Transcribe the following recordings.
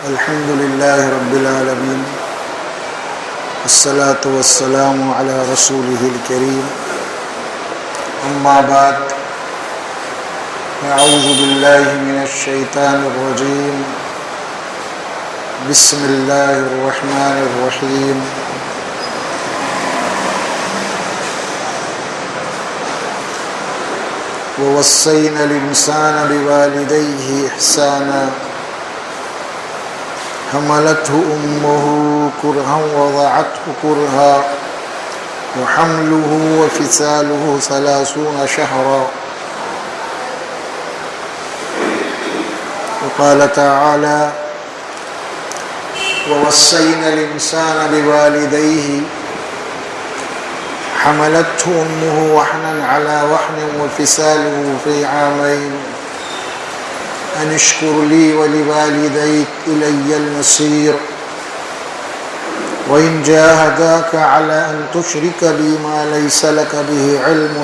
الحمد لله رب العالمين والصلاة والسلام على رسوله الكريم أما بعد أعوذ بالله من الشيطان الرجيم بسم الله الرحمن الرحيم ووصينا الإنسان بوالديه إحسانا حملته أمه كرها ووضعته كرها وحمله وفصاله 30 شهرا وقال تعالى ووصينا الإنسان بوالديه حملته أمه وحنا على وحن وفصاله في عامين أن اشكر لي ولوالديك إلي المصير وإن جاهداك على أن تشرك بي ما ليس لك به علم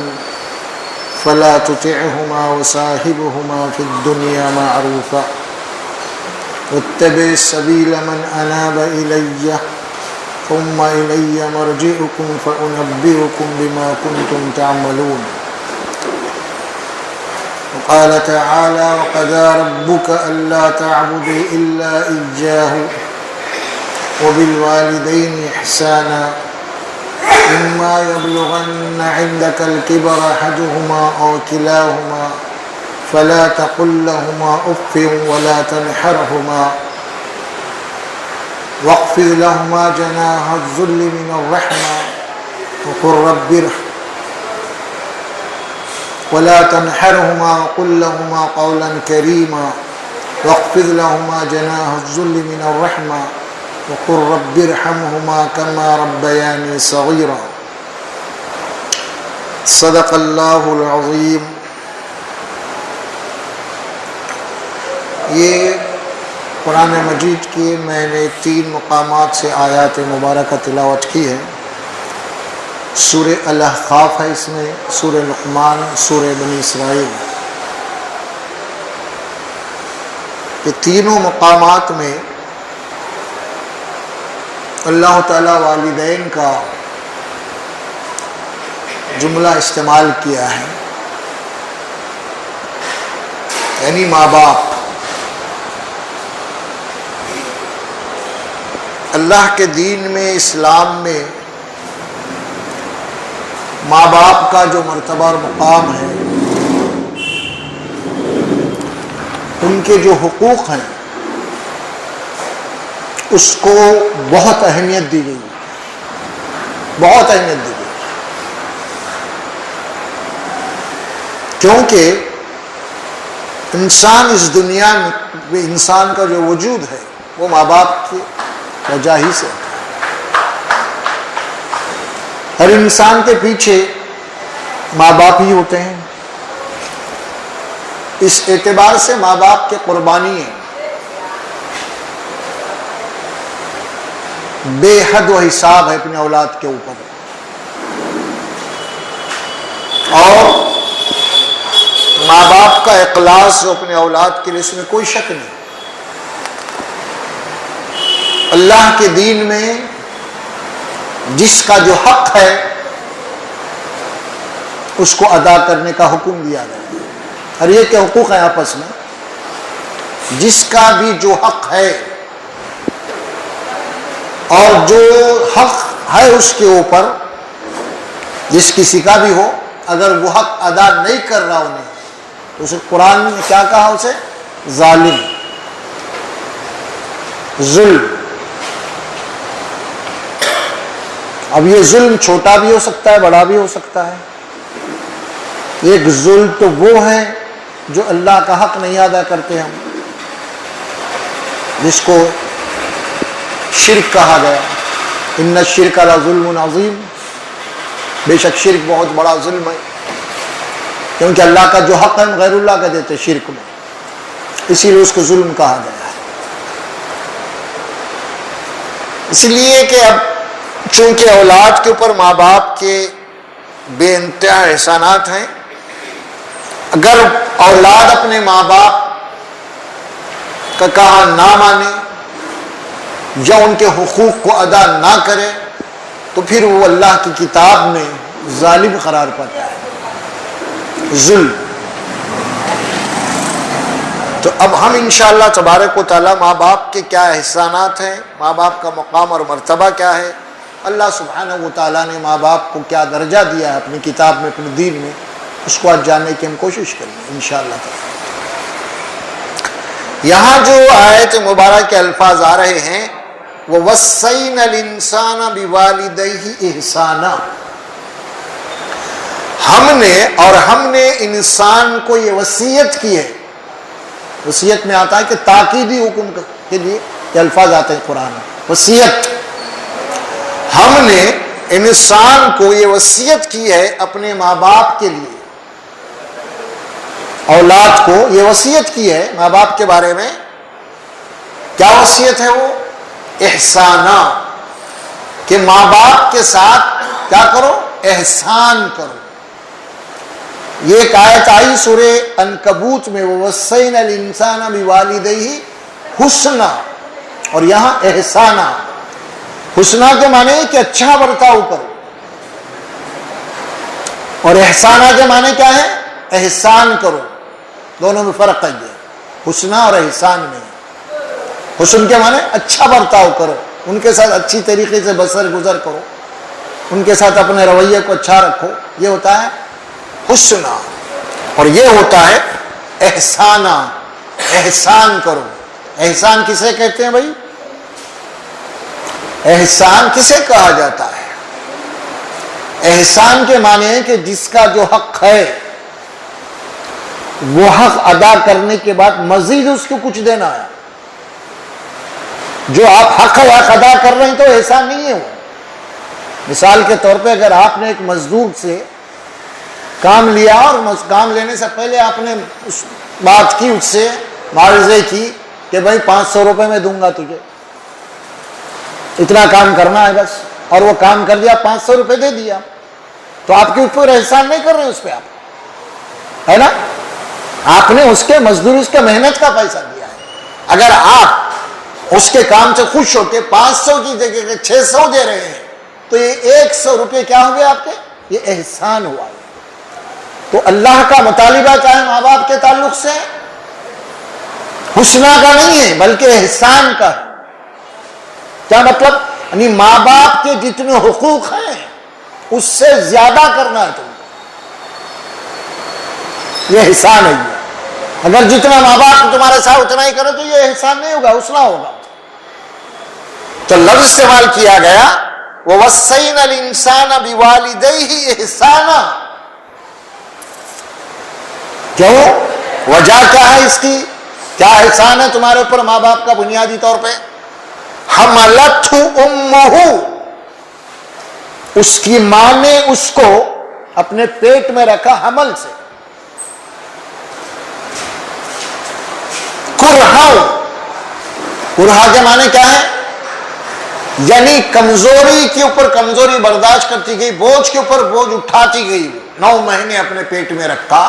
فلا تطعهما وصاحبهما في الدنيا معروفا واتبع سبيل من أناب إلي ثم إلي مرجعكم فأنبئكم بما كنتم تعملون وقال تعالى وقضى ربك ألا تعبدوا إلا إياه وبالوالدين إحسانا إما يبلغن عندك الكبر أحدهما أو كلاهما فلا تقل لهما أف ولا تنحرهما واخفض لهما جناح الذل من الرحمة وقل رب ارحمهما ولا تنحرهما وقل لهما قولا كريما واخفض لهما جناح الذل من الرحمة وقل رب ارحمهما كما ربياني صغيرا صدق اللہ العظیم۔ یہ قرآن مجید کی میں نے 3 مقامات سے آیات مبارکہ تلاوت کی ہے۔ سورہ الاحقاف ہے اس میں، سورہ لقمان، سورہ بنی اسرائیل۔ یہ تینوں مقامات میں اللہ تعالیٰ والدین کا جملہ استعمال کیا ہے، یعنی ماں باپ۔ اللہ کے دین میں، اسلام میں ماں باپ کا جو مرتبہ اور مقام ہے، ان کے جو حقوق ہیں، اس کو بہت اہمیت دی گئی، بہت اہمیت دی گئی، کیونکہ انسان اس دنیا میں انسان کا جو وجود ہے وہ ماں باپ کی وجہ ہی سے ہے۔ ہر انسان کے پیچھے ماں باپ ہی ہوتے ہیں، اس اعتبار سے ماں باپ کی قربانی ہے بے حد و حساب ہے اپنے اولاد کے اوپر، اور ماں باپ کا اخلاص جو اپنے اولاد کے لیے، اس میں کوئی شک نہیں۔ اللہ کے دین میں جس کا جو حق ہے اس کو ادا کرنے کا حکم دیا گیا ہے۔ اور یہ کہ حقوق ہیں آپس میں، جس کا بھی جو حق ہے اور جو حق ہے اس کے اوپر، جس کسی کا بھی ہو، اگر وہ حق ادا نہیں کر رہا انہیں، تو اسے قرآن نے کیا کہا؟ اسے ظالم، ظلم۔ اب یہ ظلم چھوٹا بھی ہو سکتا ہے، بڑا بھی ہو سکتا ہے۔ ایک ظلم تو وہ ہے جو اللہ کا حق نہیں ادا کرتے ہم، جس کو شرک کہا گیا، ان الشرک لظلم عظیم، بے شک شرک بہت بڑا ظلم ہے، کیونکہ اللہ کا جو حق ہے ہم غیر اللہ کا دیتے شرک میں، اسی لیے اس کو ظلم کہا گیا ہے۔ اس لیے کہ اب چونکہ اولاد کے اوپر ماں باپ کے بے انتہا احسانات ہیں، اگر اولاد اپنے ماں باپ کا کہا نہ مانے یا ان کے حقوق کو ادا نہ کرے تو پھر وہ اللہ کی کتاب میں ظالم قرار پاتا ہے، ظلم۔ تو اب ہم انشاءاللہ تبارک و تعالی ماں باپ کے کیا احسانات ہیں، ماں باپ کا مقام اور مرتبہ کیا ہے، اللہ سبحانہ و تعالیٰ نے ماں باپ کو کیا درجہ دیا ہے اپنی کتاب میں، اپنے دین میں، اس کو آج جاننے کی ہم کوشش کریں گے انشاءاللہ تعالی۔ یہاں جو آیت مبارک کے الفاظ آ رہے ہیں، وَوَصَّيْنَا الْإِنسَانَ بِوَالِدَيْهِ إِحْسَانًا، ہم نے انسان کو یہ وصیت کی ہے۔ وصیت میں آتا ہے کہ تاکیدی حکم کے لیے یہ الفاظ آتے ہیں قرآن میں، وصیت۔ ہم نے انسان کو یہ وصیت کی ہے اپنے ماں باپ کے لیے، اولاد کو یہ وصیت کی ہے ماں باپ کے بارے میں۔ کیا وصیت ہے وہ؟ احسانہ، کہ ماں باپ کے ساتھ کیا کرو؟ احسان کرو۔ یہ ایک آیت آئی سورہ عنکبوت میں، وَوَصَّيْنَا الْإِنسَانَ بِوَالِدَيْهِ حُسْنًا، اور یہاں احسانہ۔ حسنہ کے معنی ہے کہ اچھا برتاؤ کرو، اور احسانہ کے معنی کیا ہے؟ احسان کرو۔ دونوں میں فرق ہے، حسنہ اور احسان میں۔ حسن کے معنی اچھا برتاؤ کرو، ان کے ساتھ اچھی طریقے سے بسر گزر کرو، ان کے ساتھ اپنے رویے کو اچھا رکھو، یہ ہوتا ہے حسنہ۔ اور یہ ہوتا ہے احسانہ، احسان کرو۔ احسان کسے کہتے ہیں بھائی؟ احسان کسے کہا جاتا ہے؟ احسان کے معنی ہے کہ جس کا جو حق ہے وہ حق ادا کرنے کے بعد مزید اس کو کچھ دینا ہے۔ جو آپ حق ادا کر رہے ہیں تو احسان نہیں ہے وہ۔ مثال کے طور پہ اگر آپ نے ایک مزدور سے کام لیا اور کام لینے سے پہلے آپ نے اس بات کی، اس سے معاوضے کی کہ بھائی 500 روپے میں دوں گا تجھے، اتنا کام کرنا ہے بس، اور وہ کام کر دیا، 500 روپے دے دیا، تو آپ کے اوپر احسان نہیں کر رہے اس پہ آپ، ہے نا؟ آپ نے اس کے مزدوری، اس کے محنت کا پیسہ دیا ہے۔ اگر آپ اس کے کام سے خوش ہو کے 500 کی جگہ 600 دے رہے ہیں تو یہ 100 روپے کیا ہو گئے آپ کے؟ یہ احسان ہوا ہے۔ تو اللہ کا مطالبہ چاہے ماں باپ کے تعلق سے حسنہ کا نہیں ہے بلکہ احسان کا ہے۔ کیا مطلب؟ یعنی ماں باپ کے جتنے حقوق ہیں اس سے زیادہ کرنا ہے تم کو، یہ احسان ہے۔ اگر جتنا ماں باپ تمہارے ساتھ اتنا ہی کرو تو یہ احسان نہیں ہوگا، حسنہ ہوگا۔ تو لفظ استعمال کیا گیا وَوَصَّيْنَا الْإِنسَانَ بِوَالِدَيْهِ إِحْسَانًا۔ کیوں؟ وجہ کیا ہے اس کی؟ کیا احسان ہے تمہارے اوپر ماں باپ کا بنیادی طور پہ؟ حَمَلَتْهُ أُمُّهُ، اس کی ماں نے اس کو اپنے پیٹ میں رکھا حمل سے، کرہا کے معنی کیا ہے؟ یعنی کمزوری کے اوپر کمزوری برداشت کرتی گئی، بوجھ کے اوپر بوجھ اٹھاتی گئی۔ 9 مہینے اپنے پیٹ میں رکھا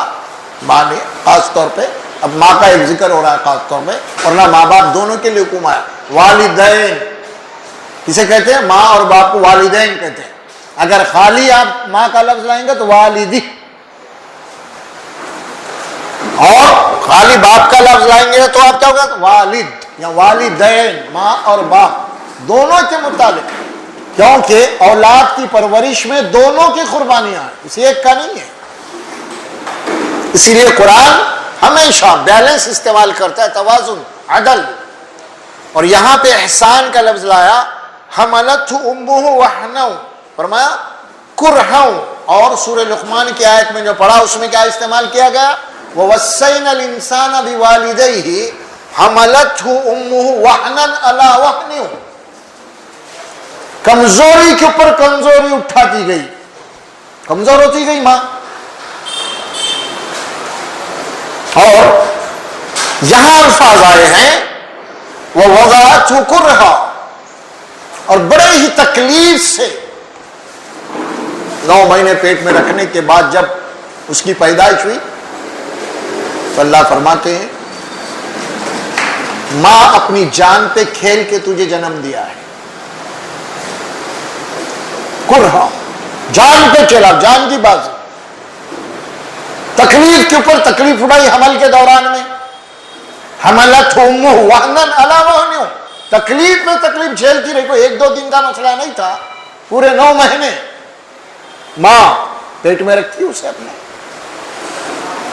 ماں نے، خاص طور پہ اب ماں کا ایک ذکر ہو رہا ہے خاص طور پہ، اور نہ ماں باپ دونوں کے لیے حکم آیا۔ والدین کسے کہتے ہیں؟ ماں اور باپ کو والدین کہتے ہیں۔ اگر خالی آپ ماں کا لفظ لائیں گے تو والدی، اور خالی باپ کا لفظ لائیں گے تو آپ کیا ہوگا؟ والد یا والدین، ماں اور باپ دونوں کے متعلق، کیونکہ اولاد کی پرورش میں دونوں کی قربانیاں ہیں، اسی ایک کا نہیں ہے۔ اسی لیے قرآن ہمیشہ بیلنس استعمال کرتا ہے، توازن، عدل۔ اور یہاں پہ احسان کا لفظ لایا، حملتہ امہ وحنا، فرمایا کرہا۔ اور سورہ لقمان کی آیت میں جو پڑھا اس میں کیا استعمال کیا گیا؟ وَوَصَّيْنَا الْإِنسَانَ بِوَالِدَيْهِ حَمَلَتْهُ أُمُّهُ وَحْنًا عَلَى وَحْنٍ، کمزوری کے اوپر کمزوری اٹھاتی گئی، کمزور ہوتی گئی ماں۔ اور یہاں الفاظ آئے ہیں وَوَضَعَتْهُ كُرْهًا، اور بڑے ہی تکلیف سے 9 مہینے پیٹ میں رکھنے کے بعد جب اس کی پیدائش ہوئی تو اللہ فرماتے ہیں ماں اپنی جان پہ کھیل کے تجھے جنم دیا ہے. کرہا جان پہ چلا، جان کی بازی. تکلیف کے اوپر تکلیف اٹھائی حمل کے دوران میں. حملت امہ وہنن علی وہن، تکلیف میں تکلیف جھیلتی رہی. کوئی 1-2 دن کا مسئلہ نہیں تھا، پورے 9 مہینے ماں پیٹ میں رکھی اسے اپنے،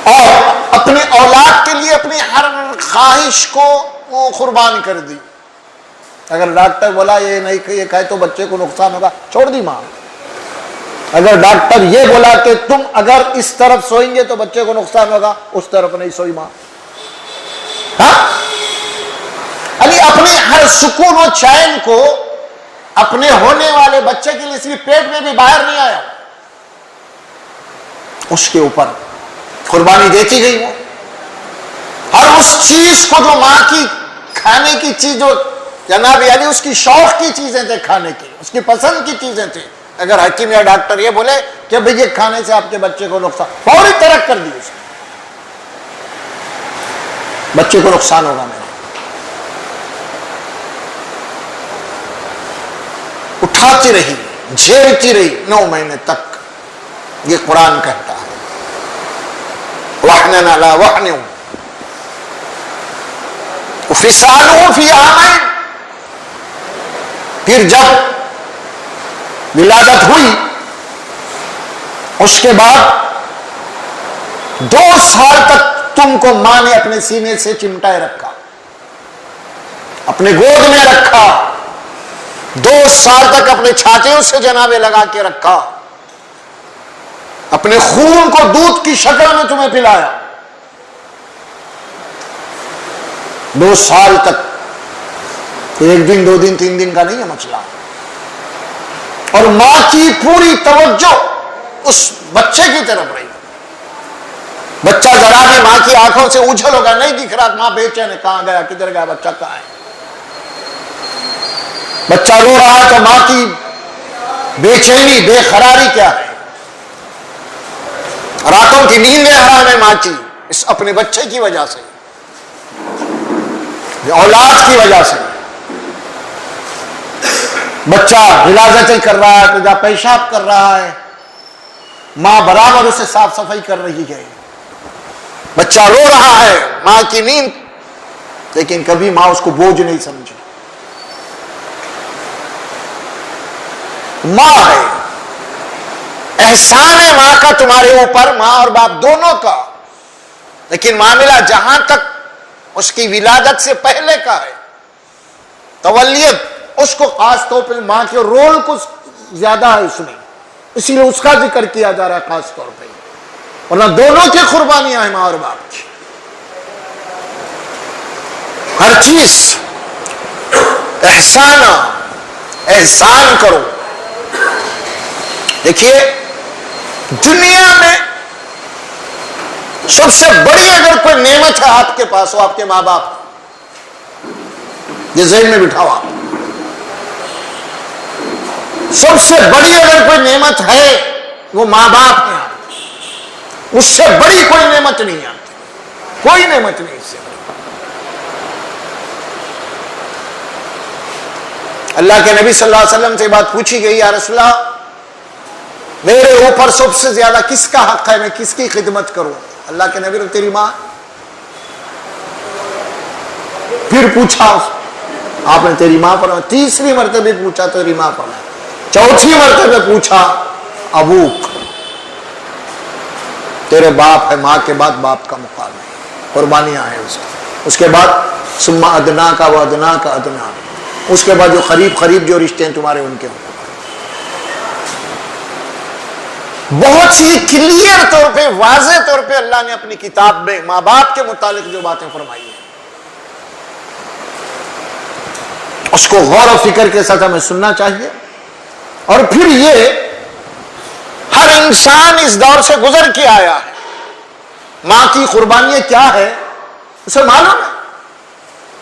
اور اپنے اولاد کے لیے اپنی ہر خواہش کو وہ قربان کر دی. اگر ڈاکٹر بولا یہ نہیں یہ کھائے تو بچے کو نقصان ہوگا، چھوڑ دی ماں. اگر ڈاکٹر یہ بولا کہ تم اگر اس طرف سوئیں گے تو بچے کو نقصان ہوگا، اس طرف نہیں سوئی ماں. ہاں علی اپنے ہر سکون و چین کو اپنے ہونے والے بچے کے لیے صرف پیٹ میں بھی باہر نہیں آیا، اس کے اوپر قربانی دیتی گئی. وہ ہر اس چیز کو جو ماں کی کھانے کی چیز، جو جناب یعنی اس کی شوق کی چیزیں تھے کھانے کی، اس کی پسند کی چیزیں تھیں، اگر حکیم یا ڈاکٹر یہ بولے کہ بھئی یہ کھانے سے آپ کے بچے کو نقصان، فوری ترک کر دی اس نے، بچے کو نقصان ہوگا. میرا اٹھاتی رہی، جھیلتی رہی 9 مہینے تک. یہ قرآن کہتا ہے وَحْنًا عَلَىٰ وَحْنٍ وَفِصَالُهُ فِي عَامَيْنِ. پھر جب ولادت ہوئی اس کے بعد 2 سال تک تم کو ماں نے اپنے سینے سے چمٹائے رکھا، اپنے گود میں رکھا. 2 سال تک اپنے چھاتیوں سے جنابے لگا کے رکھا، اپنے خون کو دودھ کی شکل میں تمہیں پلایا. 2 سال تک. 1 دن 2 دن 3 دن کا نہیں ہے مسئلہ. اور ماں کی پوری توجہ اس بچے کی طرف رہی. بچہ ذرا بھی ماں کی آنکھوں سے اوجھل ہوگا، نہیں دکھ رہا، ماں بے چین ہے، کہاں گیا، کدھر گیا بچہ، کہاں ہے. بچہ رو رہا ہے تو ماں کی بے چینی بے قراری کیا ہے. راتوں کی نیندیں حرام ہے ماں کی، اس اپنے بچے کی وجہ سے، اولاد کی وجہ سے. بچہ غلاظتیں کر رہا ہے، پیدا پیشاب کر رہا ہے، ماں برابر اسے صاف صفائی کر رہی ہے. بچہ رو رہا ہے، ماں کی نیند، لیکن کبھی ماں اس کو بوجھ نہیں سمجھی. ماں ہے، احسان ہے ماں کا تمہارے اوپر، ماں اور باپ دونوں کا. لیکن معاملہ جہاں تک اس کی ولادت سے پہلے کا ہے، تولیت، اس کو خاص طور پہ ماں کے رول کو زیادہ ہے اس میں، اسی لیے اس کا ذکر کیا جا رہا ہے خاص طور پہ. ورنہ دونوں کی قربانیاں ہیں ماں اور باپ کی. ہر چیز احسان کرو. دیکھیے دنیا میں سب سے بڑی اگر کوئی نعمت ہے آپ کے پاس، وہ آپ کے ماں باپ. یہ ذہن میں بٹھاؤ آپ. سب سے بڑی اگر کوئی نعمت ہے وہ ماں باپ ہیں. اس سے بڑی کوئی نعمت نہیں ہے، کوئی نعمت نہیں اس سے بڑی. اللہ کے نبی صلی اللہ علیہ وسلم سے بات پوچھی گئی، یا رسول اللہ میرے اوپر سب سے زیادہ کس کا حق ہے، میں کس کی خدمت کروں؟ اللہ کے نبی نے تیری ماں. پھر پوچھا آپ نے تیری ماں پر، تیسری مرتبہ پوچھا تیری ماں پر، چوتھی مرتبہ پوچھا ابوک، تیرے باپ ہے، ماں کے بعد باپ کا مقام ہے، قربانیاں ہیں اس کی. اس کے بعد ثم ادنا کا و ادنا کا ادنا، اس کے بعد جو قریب جو رشتے ہیں تمہارے ان کے. بہت ہی کلیئر طور پہ، واضح طور پہ اللہ نے اپنی کتاب میں ماں باپ کے متعلق جو باتیں فرمائی ہیں، اس کو غور و فکر کے ساتھ ہمیں سننا چاہیے. اور پھر یہ ہر انسان اس دور سے گزر کے آیا ہے. ماں کی قربانیاں کیا ہے اسے معلوم ہے،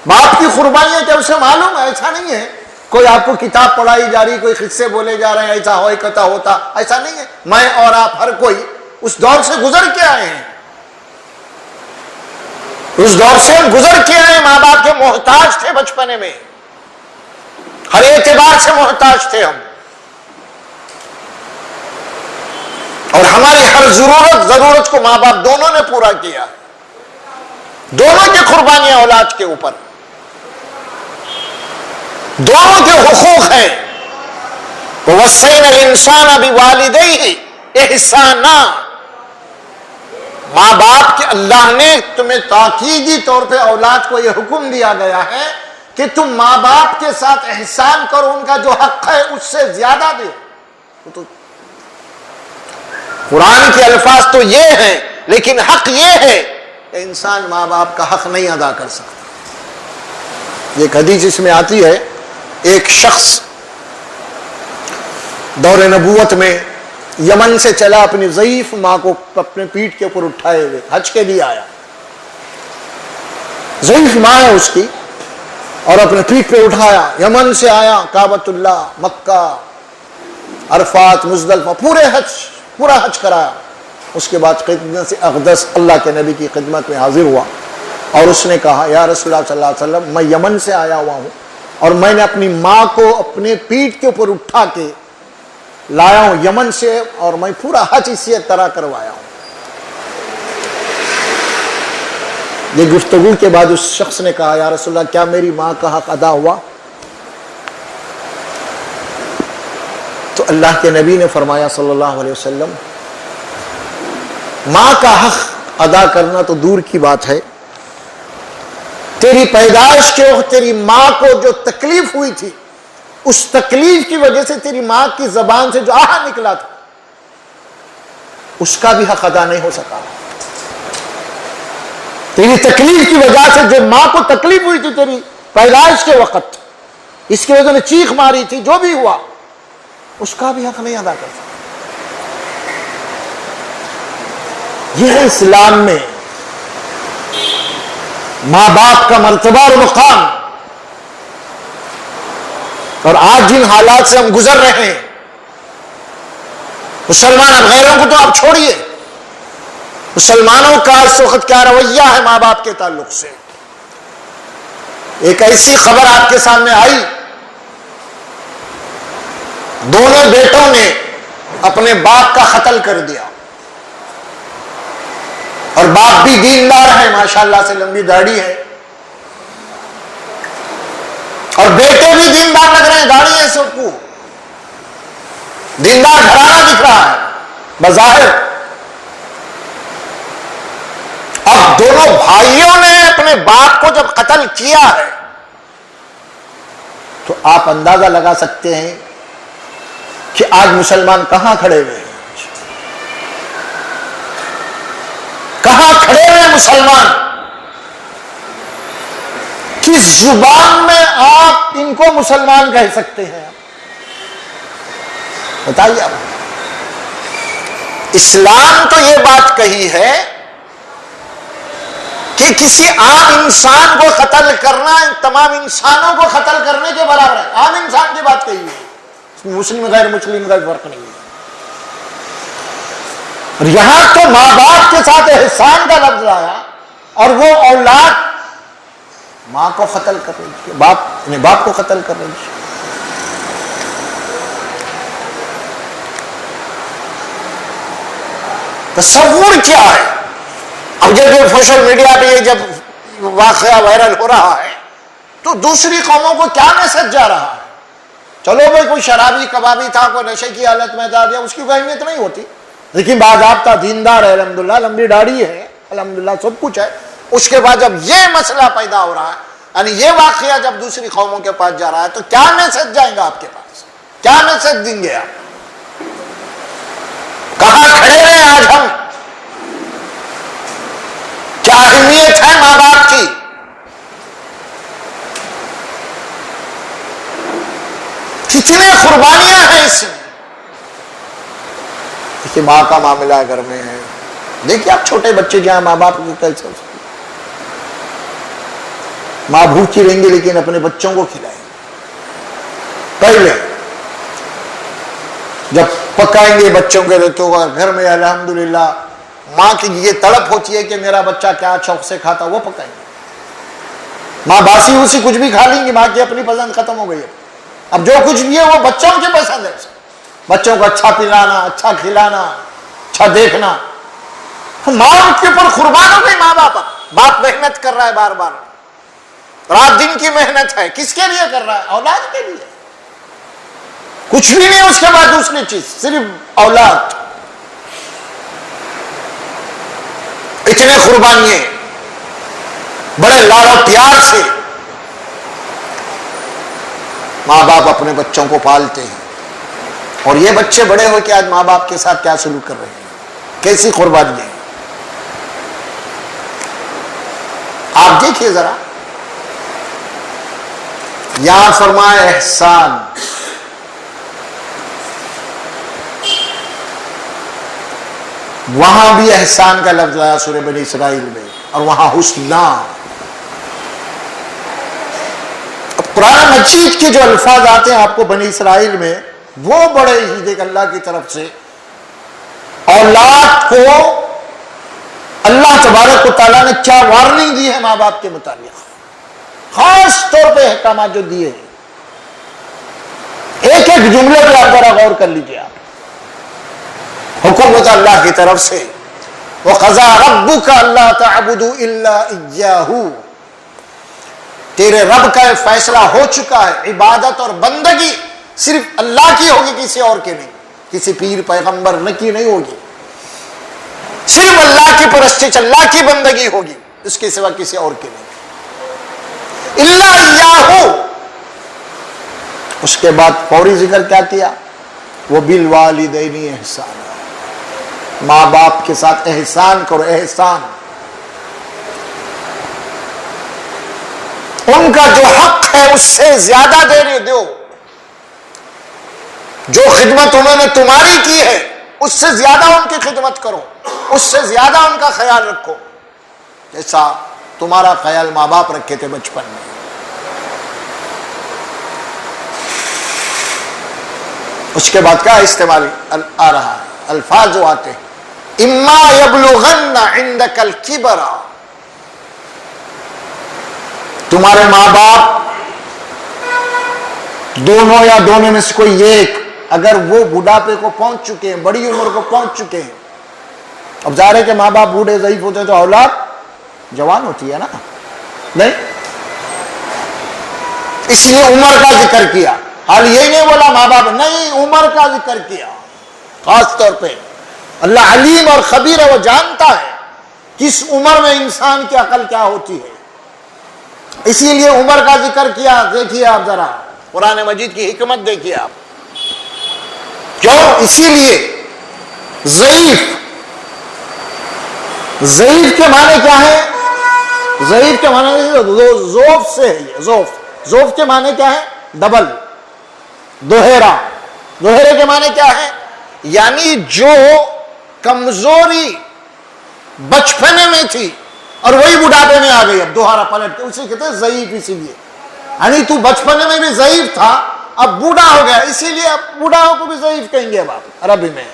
باپ کی قربانیاں کیا اسے معلوم ہے. ایسا نہیں ہے کوئی آپ کو کتاب پڑھائی جا رہی، کوئی قصے بولے جا رہے ہیں ایسا ہو کتا ہوتا، ایسا نہیں ہے. میں اور آپ ہر کوئی اس دور سے گزر کے آئے ہیں. اس دور سے ہم گزر کے آئے، ماں باپ کے محتاج تھے بچپنے میں، ہر اعتبار سے محتاج تھے ہم، اور ہماری ہر ضرورت کو ماں باپ دونوں نے پورا کیا، دونوں کی قربانیاں اولاد کے اوپر، دونوں کے حقوق ہیں۔ وَوَصَّيْنَا الْإِنسَانَ بِوَالِدَيْهِ إِحْسَانًا، ماں باپ کے اللہ نے تمہیں تاکیدی طور پہ اولاد کو یہ حکم دیا گیا ہے کہ تم ماں باپ کے ساتھ احسان کرو، ان کا جو حق ہے اس سے زیادہ دو۔ تو قرآن کے الفاظ تو یہ ہیں، لیکن حق یہ ہے کہ انسان ماں باپ کا حق نہیں ادا کر سکتا۔ یہ حدیث اس میں آتی ہے، ایک شخص دور نبوت میں یمن سے چلا، اپنی ضعیف ماں کو اپنے پیٹھ کے اوپر اٹھائے ہوئے حج کے لیے آیا، ضعیف ماں ہے اس کی، اور اپنے پیٹھ پہ اٹھایا، یمن سے آیا، کعبۃ اللہ، مکہ، عرفات، مزدلفہ، پورا حج کرایا۔ اس کے بعد خدمت سے اقدس اللہ کے نبی کی خدمت میں حاضر ہوا، اور اس نے کہا، یا رسول اللہ صلی اللہ علیہ وسلم، میں یمن سے آیا ہوا ہوں، اور میں نے اپنی ماں کو اپنے پیٹھ کے اوپر اٹھا کے لایا ہوں یمن سے، اور میں پورا حج اسی طرح کروایا ہوں۔ یہ گفتگو کے بعد اس شخص نے کہا، یا رسول اللہ، کیا میری ماں کا حق ادا ہوا؟ تو اللہ کے نبی نے فرمایا صلی اللہ علیہ وسلم، ماں کا حق ادا کرنا تو دور کی بات ہے، تیری پیدائش کے وقت تیری ماں کو جو تکلیف ہوئی تھی، اس تکلیف کی وجہ سے تیری ماں کی زبان سے جو آہ نکلا تھا، اس کا بھی حق ادا نہیں ہو سکا۔ تیری تکلیف کی وجہ سے جو ماں کو تکلیف ہوئی تھی تیری پیدائش کے وقت، اس کی وجہ سے چیخ ماری تھی، جو بھی ہوا، اس کا بھی حق نہیں ادا کر سکا۔ یہ ہے اسلام میں ماں باپ کا مرتبہ اور مقام۔ اور آج جن حالات سے ہم گزر رہے ہیں، مسلمان، اب غیروں کو تو آپ چھوڑیے، مسلمانوں کا اس وقت کیا رویہ ہے ماں باپ کے تعلق سے۔ ایک ایسی خبر آپ کے سامنے آئی، دونوں بیٹوں نے اپنے باپ کا قتل کر دیا، اور باپ بھی دیندار ہے، ماشاءاللہ سے لمبی داڑھی ہے، اور بیٹے بھی دیندار لگ رہے ہیں، داڑھی ہے سب کو، دیندار گھرانہ دکھ رہا ہے بظاہر۔ اب دونوں بھائیوں نے اپنے باپ کو جب قتل کیا ہے، تو آپ اندازہ لگا سکتے ہیں کہ آج مسلمان کہاں کھڑے ہوئے ہیں، کہاں کھڑے ہوئے ہیں مسلمان، کس زبان میں آپ ان کو مسلمان کہہ سکتے ہیں؟ بتائیے آپ۔ اسلام تو یہ بات کہی ہے کہ کسی عام انسان کو قتل کرنا تمام انسانوں کو قتل کرنے کے برابر ہے، عام انسان کی بات کہی ہے، اس میں مسلم غیر مسلم کا فرق نہیں ہے۔ اور یہاں تو ماں باپ کے ساتھ احسان کا لفظ آیا، اور وہ اولاد ماں کو قتل کر رہی ہے، باپ کو قتل کر رہی ہے۔ تصور کیا ہے؟ اب جب یہ سوشل میڈیا پہ یہ جب واقعہ وائرل ہو رہا ہے، تو دوسری قوموں کو کیا میسج جا رہا ہے؟ چلو بھائی کوئی شرابی کبابی تھا، کوئی نشے کی حالت میں تھا، اس کی کوئی اہمیت نہیں ہوتی، لیکن باضابطہ دیندار ہے، الحمدللہ، لمبی داڑھی ہے، الحمدللہ سب کچھ ہے۔ اس کے بعد جب یہ مسئلہ پیدا ہو رہا ہے، یعنی یہ واقعہ جب دوسری قوموں کے پاس جا رہا ہے، تو کیا میسج جائیں گا آپ کے پاس؟ کیا میسج دیں گے آپ؟ کہاں کھڑے ہیں آج ہم؟ کیا اہمیت ہے ماں باپ کی؟ کتنے قربانیاں ہیں اس میں؟ دیکھیے ماں کا معاملہ گھر میں ہے، دیکھیے آپ چھوٹے بچے جہاں ماں باپ کو کیسے، ماں بھوکی رہیں گی لیکن اپنے بچوں کو کھلائیں گے، پہلے جب پکائیں گے بچوں کے تو گھر میں الحمدللہ ماں کی یہ تڑپ ہوتی ہے کہ میرا بچہ کیا شوق سے کھاتا وہ پکائیں گے. ماں باسی اوسی کچھ بھی کھا لیں گی, ماں کی اپنی پسند ختم ہو گئی ہے. اب جو کچھ بھی ہے وہ بچوں کی پسند ہے, بچوں کو اچھا پلانا, اچھا کھلانا, اچھا دیکھنا. ماں ان کے اوپر قربان ہو گئی. ماں باپ محنت کر رہا ہے, بار بار رات دن کی محنت ہے, کس کے لیے کر رہا ہے؟ اولاد کے لیے. کچھ بھی نہیں اس کے بعد دوسری چیز, صرف اولاد. اتنے قربانیاں بڑے لاڑ و پیار سے ماں باپ اپنے بچوں کو پالتے ہیں, اور یہ بچے بڑے ہو کے آج ماں باپ کے ساتھ کیا سلوک کر رہے ہیں, کیسی قربانیاں. آپ دیکھیے ذرا, یہاں فرمایا احسان. وہاں بھی احسان کا لفظ آیا سورہ بنی اسرائیل میں, اور وہاں حسنا. اب قرآن مجید کے جو الفاظ آتے ہیں آپ کو بنی اسرائیل میں, وہ بڑے ہی دیکھ اللہ کی طرف سے اولاد کو اللہ تبارک و تعالیٰ نے کیا وارننگ دی ہے ماں باپ کے متعلق, خاص طور پہ احکامات جو دیے ہیں. ایک ایک جملے پہ آپ ذرا غور کر لیجیے. آپ حکومت اللہ کی طرف سے, وَقَضَىٰ رَبُّكَ أَلَّا تَعْبُدُوا إِلَّا إِيَّاهُ, تیرے رب کا فیصلہ ہو چکا ہے, عبادت اور بندگی صرف اللہ کی ہوگی, کسی اور کے نہیں, کسی پیر پیغمبر نہ کی نہیں ہوگی. صرف اللہ کی پرستش, اللہ کی بندگی ہوگی, اس کے سوا کسی اور کے نہیں. إِلَّا إِيَّاهُ. اس کے بعد فوری ذکر کیا کیا, وَبِالْوَالِدَيْنِ إِحْسَانًا, ماں باپ کے ساتھ احسان کرو. احسان ان کا جو حق ہے اس سے زیادہ دینے دو. جو خدمت انہوں نے تمہاری کی ہے اس سے زیادہ ان کی خدمت کرو, اس سے زیادہ ان کا خیال رکھو, جیسا تمہارا خیال ماں باپ رکھے تھے بچپن میں. اس کے بعد کیا استعمال آ رہا ہے, الفاظ جو آتے ہیں, اما یبلغن عندک الکبر, تمہارے ماں باپ دونوں یا دونوں میں سے کوئی ایک اگر وہ بڑھاپے کو پہنچ چکے ہیں, بڑی عمر کو پہنچ چکے ہیں. اب ظاہر ہے کہ ماں باپ بوڑھے ضعیف ہوتے ہیں تو اولاد جوان ہوتی ہے نا, نہیں, اس لیے عمر کا ذکر کیا. حال یہی نہیں بولا ماں باپ, نہیں, عمر کا ذکر کیا. خاص طور پہ اللہ علیم اور خبیر ہے, وہ جانتا ہے کس عمر میں انسان کی عقل کیا ہوتی ہے, اسی لیے عمر کا ذکر کیا. دیکھیے آپ ذرا قرآن مجید کی حکمت دیکھیے آپ. کیوں؟ اسی لیے ضعیف کے معنی کیا ہے؟ ضعیف کے معنی ضعف سے ہے. ضعف کے معنی کیا ہے؟ ڈبل, دوہرا. دوہرے کے معنی کیا ہے؟ یعنی جو کمزوری بچپنے میں تھی اور وہی بڑھاپے میں آ گئی, اب دوہارا پلٹ کے, اسے کہتے ہیں ضعیف. اسی لیے یعنی تو بچپنے میں بھی ضعیف تھا, اب بوڑھا ہو گیا, اسی لیے اب بوڑھاؤں کو بھی ضعیف کہیں گے. اب آپ عربی میں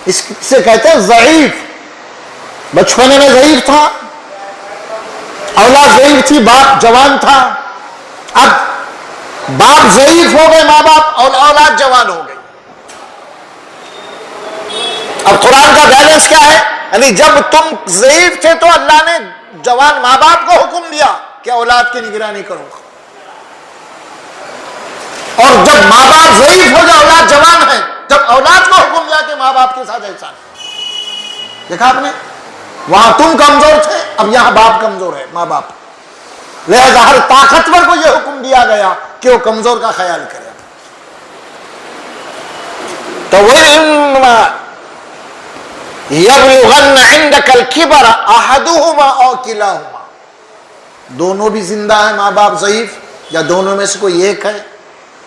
اس سے کہتے ہیں ضعیف. بچپنے میں ضعیف تھا, اولاد ضعیف تھی, باپ جوان تھا, اب باپ ضعیف ہو گئے ماں باپ اور اولاد جوان ہو گئی. اب قرآن کا بیلنس کیا ہے؟ یعنی جب تم ضعیف تھے تو اللہ نے جوان ماں باپ کو حکم دیا کہ اولاد کی نگرانی کرو, اور جب ماں باپ ضعیف ہو جائے, اولاد جوان ہے, جب اولاد کو حکم دیا کہ ماں باپ کے ساتھ احسان. دیکھا آپ نے, وہاں تم کمزور تھے, اب یہاں باپ کمزور ہے, ماں باپ. لہذا ہر طاقتور کو یہ حکم دیا گیا کہ وہ کمزور کا خیال کرے. تو وہ یبلغن عندک الکبر احدہما او کلاہما, دونوں بھی زندہ ہیں ماں باپ ضعیف, یا دونوں میں سے کوئی ایک ہے.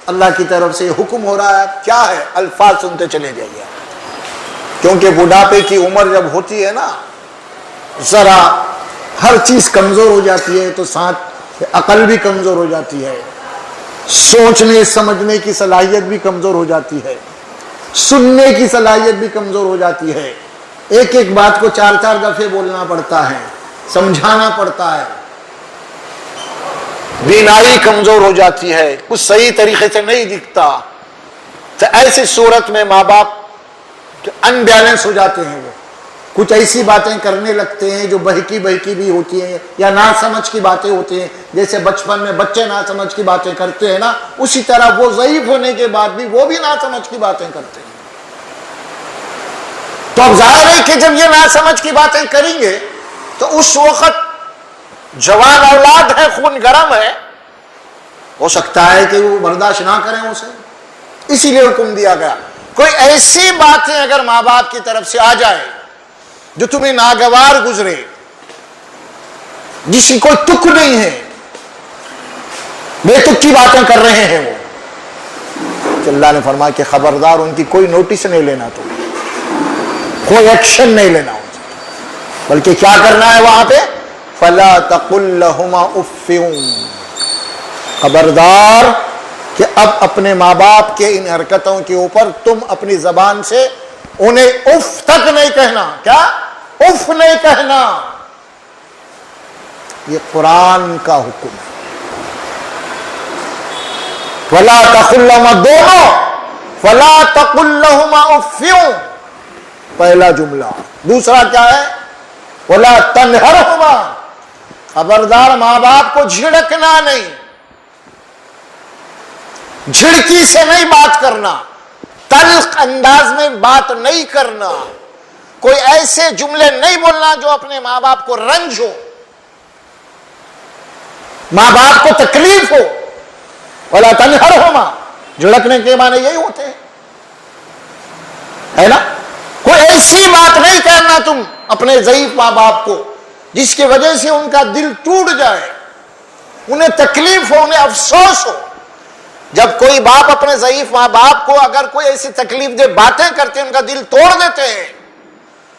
اللہ کی طرف سے حکم ہو رہا ہے, کیا ہے؟ الفاظ سنتے چلے جائیے. کیونکہ بڑھاپے کی عمر جب ہوتی ہے نا, ذرا ہر چیز کمزور ہو جاتی ہے, تو ساتھ عقل بھی کمزور ہو جاتی ہے, سوچنے سمجھنے کی صلاحیت بھی کمزور ہو جاتی ہے, سننے کی صلاحیت بھی کمزور ہو جاتی ہے. ایک ایک بات کو 4 دفعے بولنا پڑتا ہے، سمجھانا پڑتا ہے، بینائی کمزور ہو جاتی ہے، کچھ صحیح طریقے سے نہیں دکھتا، تو ایسی صورت میں ماں باپ ان بیلنس ہو جاتے ہیں، وہ کچھ ایسی باتیں کرنے لگتے ہیں جو بہکی بھی ہوتی ہیں یا نا سمجھ کی باتیں ہوتی ہیں، جیسے بچپن میں بچے نا سمجھ کی باتیں کرتے ہیں نا، اسی طرح وہ ضعیف ہونے کے بعد بھی وہ بھی نا سمجھ کی باتیں کرتے ہیں۔ تو اب ظاہر ہے کہ جب یہ نا سمجھ کی باتیں کریں گے تو اس وقت جوان اولاد ہے، خون گرم ہے، ہو سکتا ہے کہ وہ برداشت نہ کریں اسے، اسی لیے حکم دیا گیا کوئی ایسی باتیں اگر ماں باپ کی طرف سے آ جائے جو تمہیں ناگوار گزرے، جس کی کوئی تک نہیں ہے، بے تک کی باتیں کر رہے ہیں وہ، تو اللہ نے فرمایا کہ خبردار ان کی کوئی نوٹس نہیں لینا، تو کوئی ایکشن نہیں لینا ان سے، بلکہ کیا کرنا ہے وہاں پہ فَلَا تَقُلْ لَهُمَا اُفٍّ، خبردار کہ اب اپنے ماں باپ کے ان حرکتوں کے اوپر تم اپنی زبان سے انہیں اف تک نہیں کہنا، کیا اف نہیں کہنا، یہ قرآن کا حکم ہے۔ فَلَا تَقُلْ لَهُمَا، دونوں فَلَا تَقُلْ لَهُمَا اُفٍّ پہلا جملہ، دوسرا کیا ہے وَلَا تَنْهَرْهُمَا، خبردار ماں باپ کو جھڑکنا نہیں، جھڑکی سے نہیں بات کرنا، تلخ انداز میں بات نہیں کرنا، کوئی ایسے جملے نہیں بولنا جو اپنے ماں باپ کو رنج ہو، ماں باپ کو تکلیف ہو۔ وَلَا تَنْهَرْهُمَا، جھڑکنے کے معنی یہی ہوتے ہیں، ہے نا؟ کوئی ایسی بات نہیں کہنا تم اپنے ضعیف ماں باپ کو جس کی وجہ سے ان کا دل ٹوٹ جائے، انہیں تکلیف ہو، انہیں افسوس ہو۔ جب کوئی باپ اپنے ضعیف ماں باپ کو اگر کوئی ایسی تکلیف دہ باتیں کرتے ہیں، ان کا دل توڑ دیتے ہیں،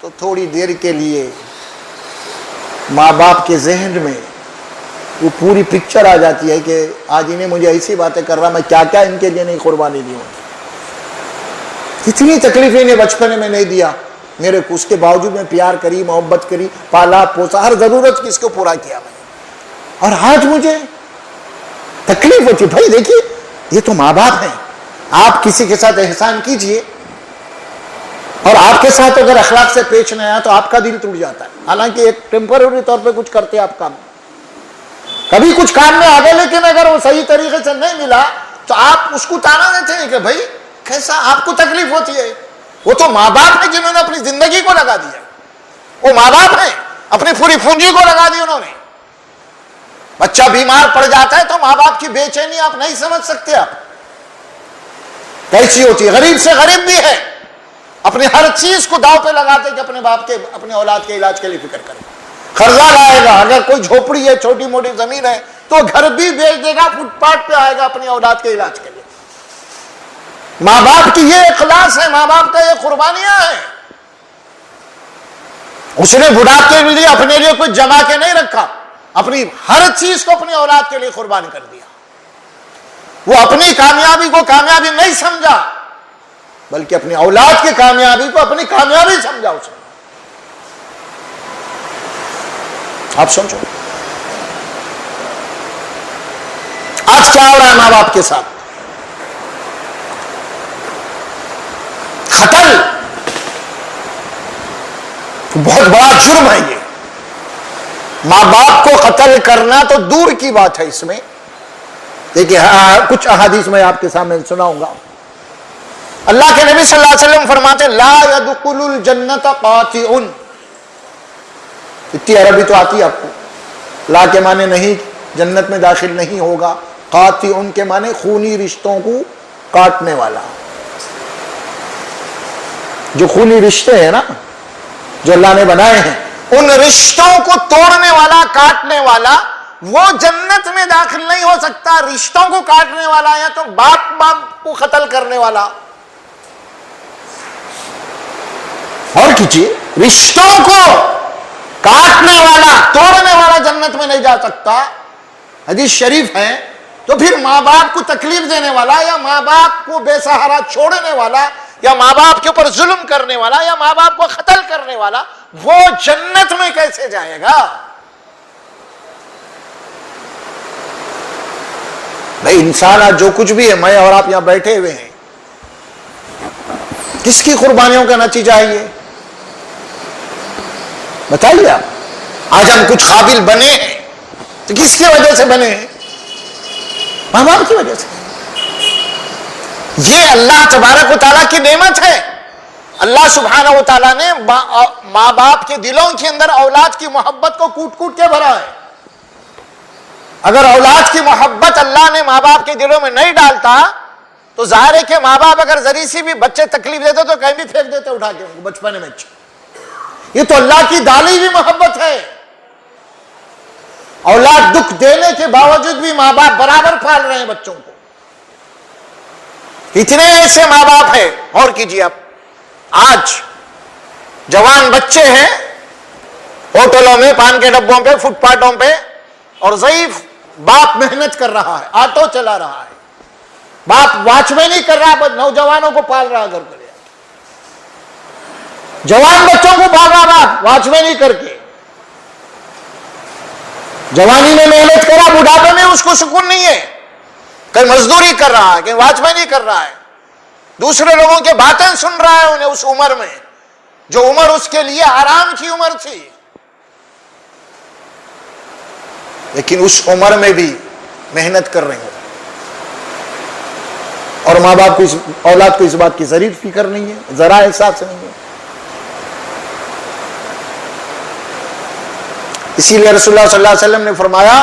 تو تھوڑی دیر کے لیے ماں باپ کے ذہن میں وہ پوری پکچر آ جاتی ہے کہ آج انہیں مجھے ایسی باتیں کر رہا، میں کیا کیا ان کے لیے نہیں قربانی دی ہوں، کتنی تکلیفیں انہیں بچپن میں نہیں دیا، میرے کو اس کے باوجود میں پیار کری، محبت کری، پالا پوسا، ہر ضرورت کس کو پورا کیا میں، اور آج مجھے تکلیف ہوتی۔ بھائی دیکھیے یہ تو ماں باپ ہیں، آپ کسی کے ساتھ احسان کیجئے اور آپ کے ساتھ اگر اخلاق سے پیش نہ آیا تو آپ کا دل ٹوٹ جاتا ہے، حالانکہ ایک ٹیمپرری طور پہ کچھ کرتے آپ کام، کبھی کچھ کام میں آگے، لیکن اگر وہ صحیح طریقے سے نہیں ملا تو آپ اس کو تانا دیتے ہیں کہ بھائی کیسا آپ کو تکلیف ہوتی ہے، وہ تو ماں باپ ہیں جنہوں نے اپنی زندگی کو لگا دیا، وہ ماں باپ ہیں، اپنی پوری پونجی کو لگا دی انہوں نے۔ بچہ بیمار پڑ جاتا ہے تو ماں باپ کی بے چینی آپ نہیں سمجھ سکتے، آپ کیسی ہوتی ہے، غریب سے غریب بھی ہے، اپنی ہر چیز کو داؤ پہ لگاتے کہ اپنے باپ کے، اپنے اولاد کے علاج کے لیے فکر کرے، قرضہ لائے گا، اگر کوئی جھوپڑی ہے، چھوٹی موٹی زمین ہے تو گھر بھی بیچ دے گا، فٹ پاتھ پہ آئے گا اپنی اولاد کے علاج کے لیے۔ ماں باپ کی یہ اخلاص ہے، ماں باپ کا یہ قربانیاں ہیں، اس نے بڑھاپے کے لیے اپنے لیے کچھ جما کے نہیں رکھا، اپنی ہر چیز کو اپنی اولاد کے لیے قربان کر دیا، وہ اپنی کامیابی کو کامیابی نہیں سمجھا بلکہ اپنی اولاد کی کامیابی کو اپنی کامیابی سمجھا اس نے۔ آپ سوچو آج کیا ہو رہا ہے ماں باپ کے ساتھ، قتل بہت بڑا جرم ہے، یہ ماں باپ کو قتل کرنا تو دور کی بات ہے، اس میں دیکھیے کچھ احادیث میں آپ کے سامنے سناؤں گا۔ اللہ کے نبی صلی اللہ علیہ وسلم فرماتے ہیں لا يدخل الجنت قاطع، اتنی عربی تو آتی ہے آپ کو، لا کے معنی نہیں جنت میں داخل نہیں ہوگا، قاطع کے معنی خونی رشتوں کو کاٹنے والا، جو خونی رشتے ہیں نا جو اللہ نے بنائے ہیں، ان رشتوں کو توڑنے والا، کاٹنے والا، وہ جنت میں داخل نہیں ہو سکتا۔ رشتوں کو کاٹنے والا یا تو باپ کو قتل کرنے والا، اور کیجیے رشتوں کو کاٹنے والا، توڑنے والا جنت میں نہیں جا سکتا، حدیث شریف ہے۔ تو پھر ماں باپ کو تکلیف دینے والا یا ماں باپ کو بے سہارا چھوڑنے والا یا ماں باپ کے اوپر ظلم کرنے والا یا ماں باپ کو قتل کرنے والا وہ جنت میں کیسے جائے گا؟ بھائی انسان آج جو کچھ بھی ہے، میں اور آپ یہاں بیٹھے ہوئے ہیں، کس کی قربانیوں کا نتیجہ ہے یہ؟ بتائیے آپ، آج ہم کچھ قابل بنے ہیں تو کس کی وجہ سے بنے ہیں؟ ماں باپ کی وجہ سے۔ یہ اللہ تبارک و تعالیٰ کی نعمت ہے۔ اللہ سبحانہ و تعالیٰ نے ماں باپ کے دلوں کے اندر اولاد کی محبت کو کوٹ کوٹ کے بھرا ہے۔ اگر اولاد کی محبت اللہ نے ماں باپ کے دلوں میں نہیں ڈالتا تو ظاہر ہے کہ ماں باپ اگر ذری سی بھی بچے تکلیف دیتے تو کہیں بھی پھینک دیتے اٹھا کے بچپنے میں۔ یہ تو اللہ کی ڈالی ہوئی محبت ہے۔ اولاد دکھ دینے کے باوجود بھی ماں باپ برابر پال رہے ہیں بچوں کو۔ اتنے ایسے ماں باپ ہیں، اور کیجیے آپ، آج جوان بچے ہیں ہوٹلوں میں، پان کے ڈبوں پہ، فٹ پاتھوں پہ، اور ضعیف باپ محنت کر رہا ہے، آٹو چلا رہا ہے، باپ واچ میں نہیں کر رہا، نوجوانوں کو پال رہا گھر پر، جوان بچوں کو پال رہا باپ واچ میں نہیں کر کے۔ جوانی میں محنت کرا، بڑھاپے میں اس کو سکون نہیں ہے، کہیں مزدوری کر رہا ہے، کہیں واچ میں نہیں کر رہا ہے، دوسرے لوگوں کی باتیں سن رہا ہے انہیں اس عمر میں، جو عمر اس کے لیے آرام کی عمر تھی، لیکن اس عمر میں بھی محنت کر رہے ہیں، اور ماں باپ کو اولاد کو اس بات کی ذرا فکر نہیں ہے، ذرا احساس نہیں ہے۔ اسی لیے رسول اللہ صلی اللہ علیہ وسلم نے فرمایا،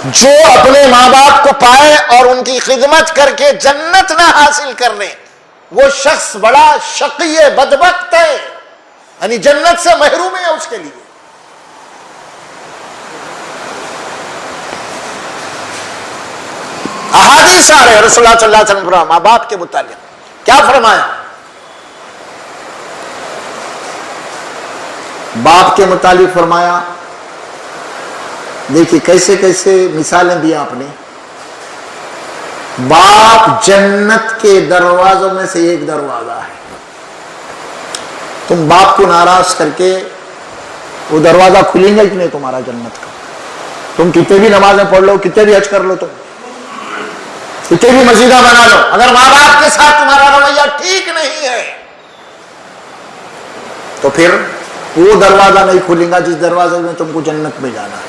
جو اپنے ماں باپ کو پائے اور ان کی خدمت کر کے جنت نہ حاصل کر لے وہ شخص بڑا شقی ہے، بدبخت ہے، یعنی جنت سے محروم ہے اس کے لیے۔ احادیث آ رہے ہیں رسول اللہ صلی اللہ علیہ وسلم نے ماں باپ کے متعلق کیا فرمایا؟ باپ کے متعلق فرمایا، دیکھیے کیسے کیسے مثالیں دی آپ نے۔ باپ جنت کے دروازوں میں سے ایک دروازہ ہے، تم باپ کو ناراض کر کے وہ دروازہ کھلیں گا کہ نہیں تمہارا جنت کا؟ تم کتنے بھی نمازیں پڑھ لو، کتنے بھی حج کر لو، تم کتنے بھی مسجدہ بنا لو، اگر ماں باپ کے ساتھ تمہارا رویہ ٹھیک نہیں ہے تو پھر وہ دروازہ نہیں کھلے گا جس دروازے میں تم کو جنت میں جانا ہے۔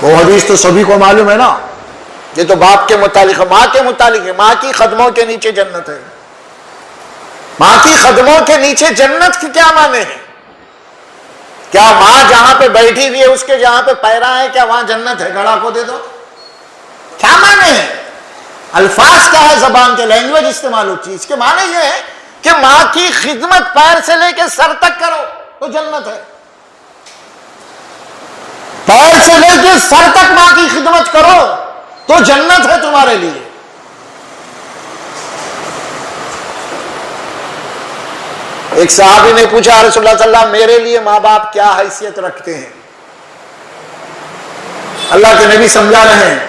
وہ حدیث تو سبھی کو معلوم ہے نا، یہ تو باپ کے متعلق ہے، ماں کے متعلق ہے، ماں کی قدموں کے نیچے جنت ہے۔ ماں کی قدموں کے نیچے جنت کی کیا معنی ہے؟ کیا ماں جہاں پہ بیٹھی ہوئی ہے اس کے جہاں پہ پیرا ہے کیا وہاں جنت ہے؟ گڑا کو دے دو، کیا معنی ہے؟ الفاظ کیا ہے زبان کے، لینگویج استعمال ہوتی ہے، اس کے معنی یہ ہے کہ ماں کی خدمت پیر سے لے کے سر تک کرو تو جنت ہے، پیر سے لے کے سر تک ماں کی خدمت کرو تو جنت ہے تمہارے لیے۔ ایک صحابی نے پوچھا رسول اللہ صلی اللہ علیہ وسلم میرے لیے ماں باپ کیا حیثیت رکھتے ہیں؟ اللہ کے نبی سمجھا رہے ہیں،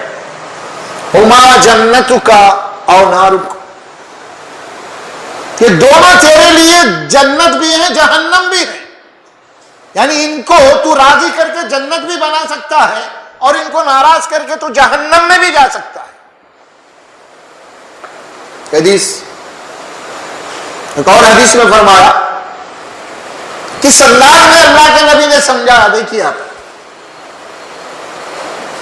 ہما جنتک او نارک، کہ دونوں تیرے لیے جنت بھی ہے جہنم بھی ہے، یعنی ان کو تو راضی کر کے جنت بھی بنا سکتا ہے اور ان کو ناراض کر کے تو جہنم میں بھی جا سکتا ہے۔ حدیث ایک اور حدیث میں فرمایا کس انداز میں اللہ کے نبی نے سمجھایا، دیکھیے آپ،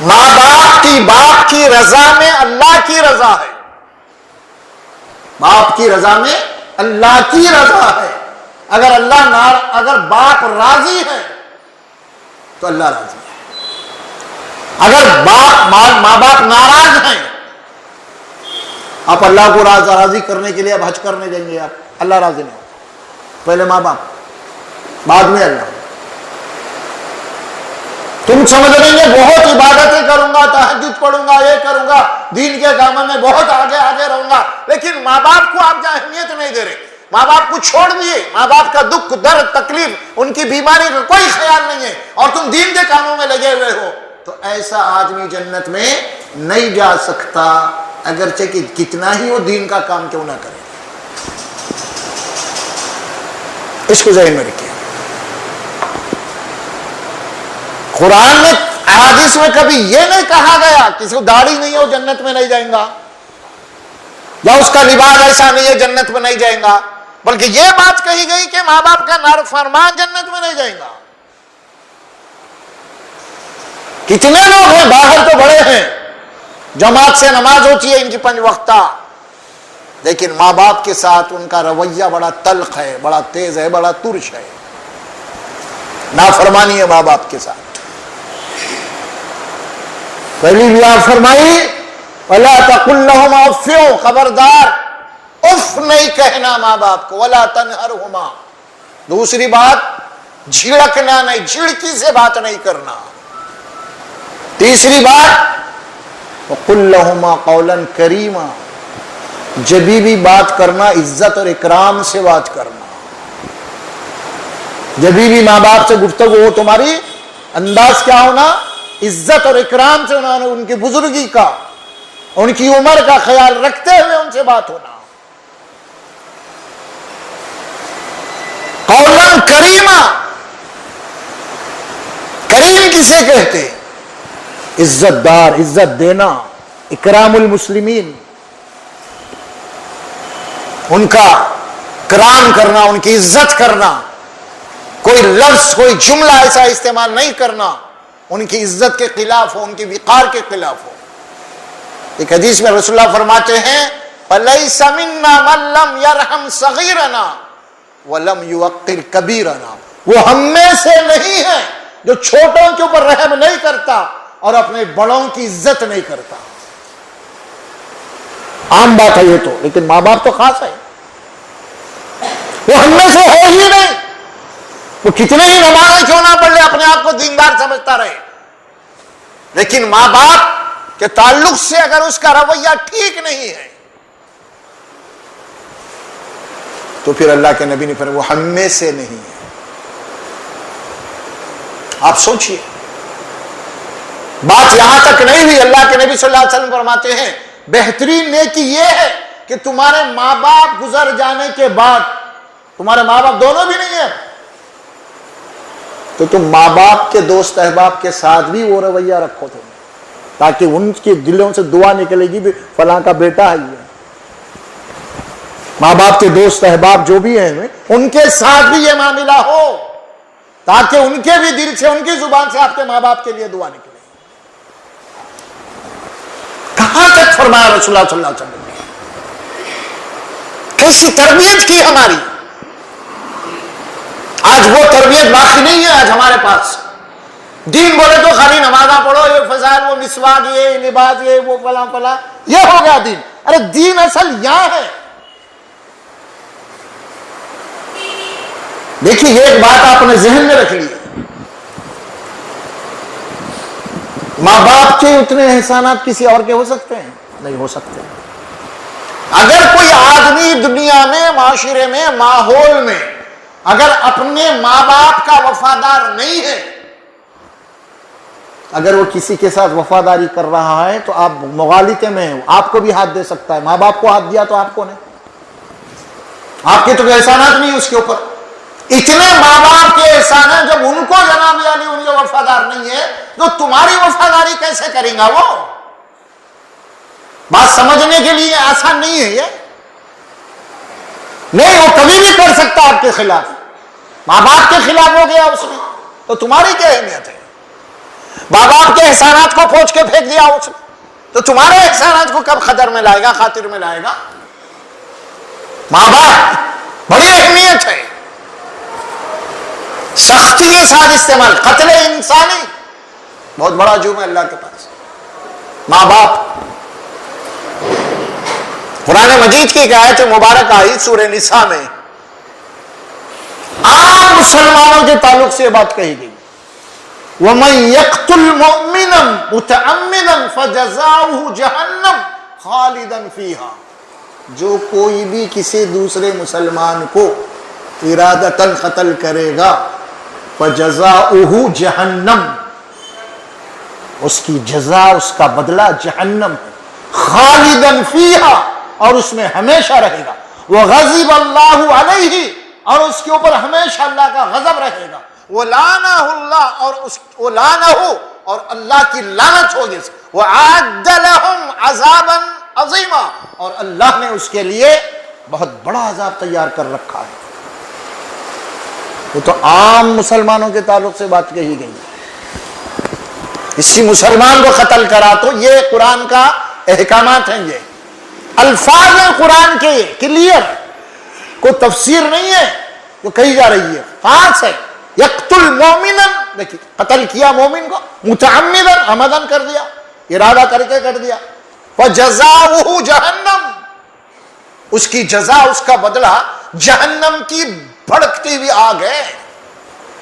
ماں باپ کی رضا میں اللہ کی رضا ہے، باپ کی رضا میں اللہ کی رضا ہے۔ اگر باپ راضی ہے تو اللہ راضی ہے، اگر ماں باپ ناراض ہیں، آپ اللہ کو راضی کرنے کے لیے اب حج کرنے جائیں گے، آپ اللہ راضی نہیں ہوگا، پہلے ماں باپ بعد میں اللہ۔ تم سمجھ رہیں گے بہت عبادتیں کروں گا، تہجد پڑھوں گا، یہ کروں گا، دین کے کاموں میں بہت آگے رہوں گا، لیکن ماں باپ کو آپ اہمیت نہیں دے رہے، ماں باپ کو چھوڑ دیے، ماں باپ کا دکھ درد تکلیف ان کی بیماری کا کوئی خیال نہیں ہے، اور تم دین کے کاموں میں لگے ہوئے ہو، تو ایسا آدمی جنت میں نہیں جا سکتا، اگرچہ کہ کتنا ہی وہ دین کا کام کیوں نہ کرے۔ اس کو ذہن میں رکھیے۔ قرآن میں احادیث میں کبھی یہ نہیں کہا گیا کسی کو داڑھی نہیں ہے وہ جنت میں نہیں جائیں گا، یا اس کا لباس ایسا نہیں ہے جنت میں نہیں جائیں گا، بلکہ یہ بات کہی گئی کہ ماں باپ کا نافرمان جنت میں نہیں جائیں گا۔ کتنے لوگ ہیں باہر تو بڑے ہیں، جماعت سے نماز ہوتی ہے ان کی 5 وقتہ، لیکن ماں باپ کے ساتھ ان کا رویہ بڑا تلخ ہے، بڑا تیز ہے، بڑا ترش ہے، نافرمانی ہے ماں باپ کے ساتھ۔ پہلی بھی آپ فرمائی وَلَا تَقُلْ لَهُمَا اُفٍّ، خبردار اف نہیں کہنا ماں باپ کو، وَلَا تَنْهَرْهُمَا۔ دوسری بات جھڑکنا نہیں، جھڑکی سے بات نہیں کرنا۔ تیسری بات وَقُلْ لَهُمَا قَوْلًا كَرِيمًا، جب بھی بات کرنا عزت اور اکرام سے بات کرنا۔ جب بھی ماں باپ سے گفتگو ہو تمہاری انداز کیا ہونا؟ عزت اور اکرام سے انہوں نے ان کی بزرگی کا، ان کی عمر کا خیال رکھتے ہوئے ان سے بات ہونا۔ قولاً کریما، کریم کسے کہتے؟ عزت دار، عزت دینا، اکرام المسلمین، ان کا کرام کرنا، ان کی عزت کرنا، کوئی لفظ کوئی جملہ ایسا استعمال نہیں کرنا ان کی عزت کے خلاف ہو، ان کی وقار کے خلاف ہو۔ ایک حدیث میں رسول اللہ فرماتے ہیں فَلَيْسَ مِنَّا مَن لَّمْ يَرْحَمْ صَغِيرَنَا وَلَمْ يُوَقِّرْ كَبِيرَنَا، وہ ہم میں سے نہیں ہے جو چھوٹوں کے اوپر رحم نہیں کرتا اور اپنے بڑوں کی عزت نہیں کرتا۔ عام بات ہے یہ تو، لیکن ماں باپ تو خاص ہے، وہ ہم میں سے ہے ہی نہیں، وہ کتنے ہی نمازیں کیوں نہ پڑھ لے، اپنے آپ کو دیندار سمجھتا رہے، لیکن ماں باپ کے تعلق سے اگر اس کا رویہ ٹھیک نہیں ہے تو پھر اللہ کے نبی نے فرمایا وہ ہم میں سے نہیں ہے۔ آپ سوچئے، بات یہاں تک نہیں ہوئی، اللہ کے نبی صلی اللہ علیہ وسلم فرماتے ہیں بہترین نیکی یہ ہے کہ تمہارے ماں باپ گزر جانے کے بعد، تمہارے ماں باپ دونوں بھی نہیں ہیں تو تم ماں باپ کے دوست احباب کے ساتھ بھی وہ رویہ رکھو تم، تاکہ ان کے دلوں سے دعا نکلے گی بھی فلاں کا بیٹا ہے یہ۔ ماں باپ کے دوست احباب جو بھی ہیں ان کے ساتھ بھی یہ معاملہ ہو، تاکہ ان کے بھی دل سے، ان کی زبان سے آپ کے ماں باپ کے لیے دعا نکلے۔ کہاں تک فرمایا رسول اللہ صلی اللہ علیہ وسلم نے، کیسی تربیت کی ہماری۔ آج وہ تربیت باقی نہیں ہے آج ہمارے پاس۔ دین بولے تو خالی نمازاں پڑھو، یہ فضائل، وہ مسواک، یہ لباس، یہ وہ فلاں فلاں، یہ ہو گیا دین۔ ارے دین اصل یہاں ہے۔ دیکھیے ایک بات آپ نے ذہن میں رکھ لی، ماں باپ کے اتنے احسانات کسی اور کے ہو سکتے ہیں؟ نہیں ہو سکتے۔ اگر کوئی آدمی دنیا میں، معاشرے میں، ماحول میں اگر اپنے ماں باپ کا وفادار نہیں ہے، اگر وہ کسی کے ساتھ وفاداری کر رہا ہے تو آپ مغالطے میں ہیں، آپ کو بھی ہاتھ دے سکتا ہے، ماں باپ کو ہاتھ دیا تو آپ کو نہیں، آپ کے تو احسانات نہیں اس کے اوپر۔ اتنے ماں باپ کے احسان ہیں، جب ان کو جناب علی ان کے وفادار نہیں ہے تو تمہاری وفاداری کیسے کریں گا وہ؟ بات سمجھنے کے لیے آسان نہیں ہے یہ، نہیں، وہ کبھی بھی کر سکتا آپ کے خلاف، ماں باپ کے خلاف ہو گیا اس نے تو تمہاری کیا اہمیت ہے؟ ماں باپ کے احسانات کو پھوچ کے پھینک دیا اس نے تو تمہارے احسانات کو کب قدر میں لائے گا، خاطر میں لائے گا؟ ماں باپ بڑی اہمیت ہے، سختی کے ساتھ استعمال، قتل انسانی بہت بڑا جرم ہے اللہ کے پاس۔ ماں باپ، قرآن مجید کی ایک آیت مبارک آئی سورہ نساء میں، عام مسلمانوں کے تعلق سے یہ بات کہی گئی وَمَن يَقْتُلْ مُؤْمِنًا مُتَعَمِّدًا فَجَزَاؤُهُ جَهَنَّمُ خَالِدًا فِيهَا، جو کوئی بھی کسی دوسرے مسلمان کو ارادتاً قتل کرے گا فَجَزَاؤُهُ جَهَنَّمُ، اس کی جزا، اس کا بدلہ جہنم ہے، خالدن فیہا، اور اس میں ہمیشہ رہے گا، وغضب اللہ علیہ، اور اس کے اوپر ہمیشہ اللہ کا غضب رہے گا، ولعنہ اللہ، اور اللہ کی لعنت ہوگی، وَأَعَدَّ لَهُمْ عَذَابًا عَظِيمًا، اور اللہ نے اس کے لیے بہت بڑا عذاب تیار کر رکھا ہے۔ وہ تو عام مسلمانوں کے تعلق سے بات کہی گئی ہے، کسی مسلمان کو قتل کرا تو یہ قرآن کا احکامات ہیں، یہ الفاظ ہیں قرآن کے، یہ کلیئر، کوئی تفسیر نہیں ہے جو کہی جا رہی ہے، فاس ہے۔ یقتل مومنا، دیکھیے قتل کیا مومن کو، متعمدا، عمدن کر دیا، ارادہ کر کے کر دیا، فجزاؤہ جہنم، اس کی جزا، اس کا بدلہ جہنم کی بھڑکتی ہوئی آگ ہے،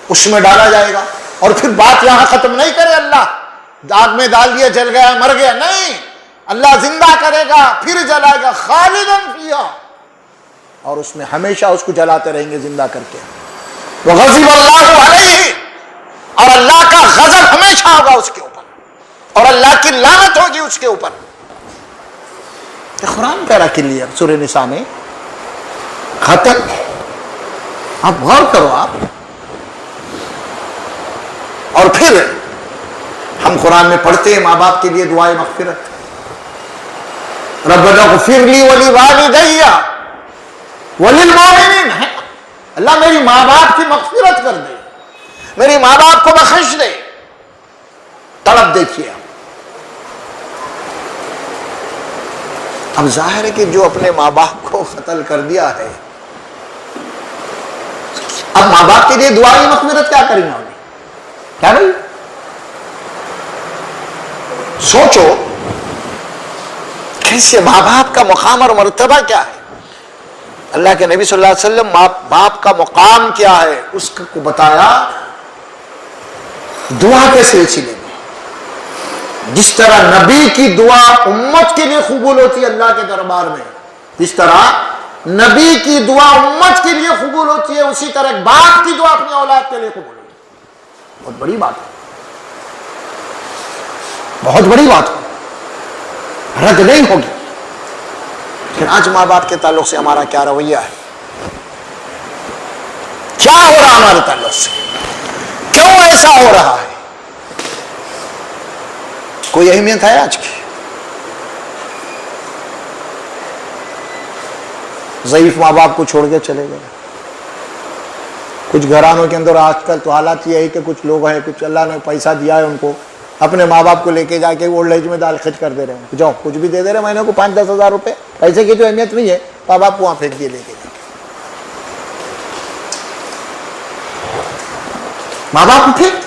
اس میں ڈالا جائے گا۔ اور پھر بات یہاں ختم نہیں کرے اللہ، آگ میں ڈال دیا جل گیا مر گیا، نہیں، اللہ زندہ کرے گا پھر جلائے گا، خالدن فیہا، اور اس میں ہمیشہ اس کو جلاتے رہیں گے زندہ کر کے، وغضب اللہ علیہ، اور اللہ کا غضب ہمیشہ ہوگا اس کے اوپر، اور اللہ کی لعنت ہوگی اس کے اوپر۔ قرآن کہہ رہا کلیئر سورہ نساء میں قتل، آپ غور کرو آپ۔ اور پھر ہم قرآن میں پڑھتے ہیں ماں باپ کے لیے دعائے مغفرت، ربنا اغفر لی ولوالدی وللمؤمنین، اللہ میری ماں باپ کی مغفرت کر دے، میری ماں باپ کو بخش دے۔ تڑپ دیکھیے اب ظاہر ہے کہ جو اپنے ماں باپ کو قتل کر دیا ہے، اب ماں باپ کے لیے دعائیں مغفرت کیا کریں گے؟ کیا بھائی سوچو کیسے ماں باپ کا مقام اور مرتبہ کیا ہے، اللہ کے نبی صلی اللہ علیہ وسلم ماں باپ کا مقام کیا ہے اس کو بتایا دعا کے سلسلے میں۔ جس طرح نبی کی دعا امت کے لیے قبول ہوتی ہے اللہ کے دربار میں، جس طرح نبی کی دعا امت کے لیے قبول ہوتی ہے، اسی طرح ایک باپ کی دعا اپنی اولاد کے لیے قبول ہوتی ہے۔ بہت بڑی بات ہے، بہت بڑی بات ہے، رد نہیں ہوگی۔ لیکن آج ماں باپ کے تعلق سے ہمارا کیا رویہ ہے؟ کیا ہو رہا ہمارے تعلق سے؟ کیوں ایسا ہو رہا ہے؟ کوئی اہمیت ہے آج کی؟ ضعیف ماں باپ کو چھوڑ کے چلے گئے۔ کچھ گھرانوں کے اندر آج کل تو حالات یہ ہے کہ کچھ لوگ ہیں، کچھ اللہ نے پیسہ دیا ہے ان کو، اپنے ماں باپ کو لے کے جا کے اولڈ ایج میں دال خرچ کر دے رہے ہیں، جاؤ کچھ بھی دے دے رہے مہینے کو 5-10 ہزار روپے، پیسے کی تو اہمیت نہیں ہے، ماں باپ کو وہاں پھینک دیے لے کے جا کے۔ ماں باپ کو پھینک،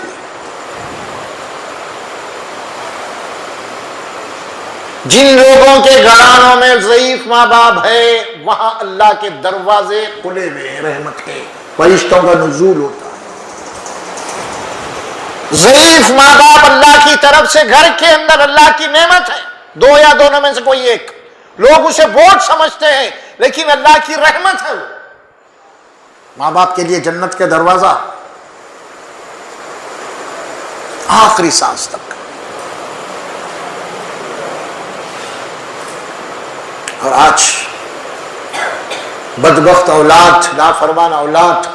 جن لوگوں کے گھرانوں میں ضعیف ماں باپ ہے وہاں اللہ کے دروازے کھلے ہوئے ہیں رحمت کے، فرشتوں کا نزول ہوتا ہے۔ ضعیف ماں باپ اللہ کی طرف سے گھر کے اندر اللہ کی نعمت ہے، دو یا دونوں میں سے کوئی ایک، لوگ اسے بوجھ سمجھتے ہیں لیکن اللہ کی رحمت ہے وہ، ماں باپ کے لیے جنت کے دروازہ آخری سانس تک۔ اور آج بدبخت اولاد، نافرمان اولاد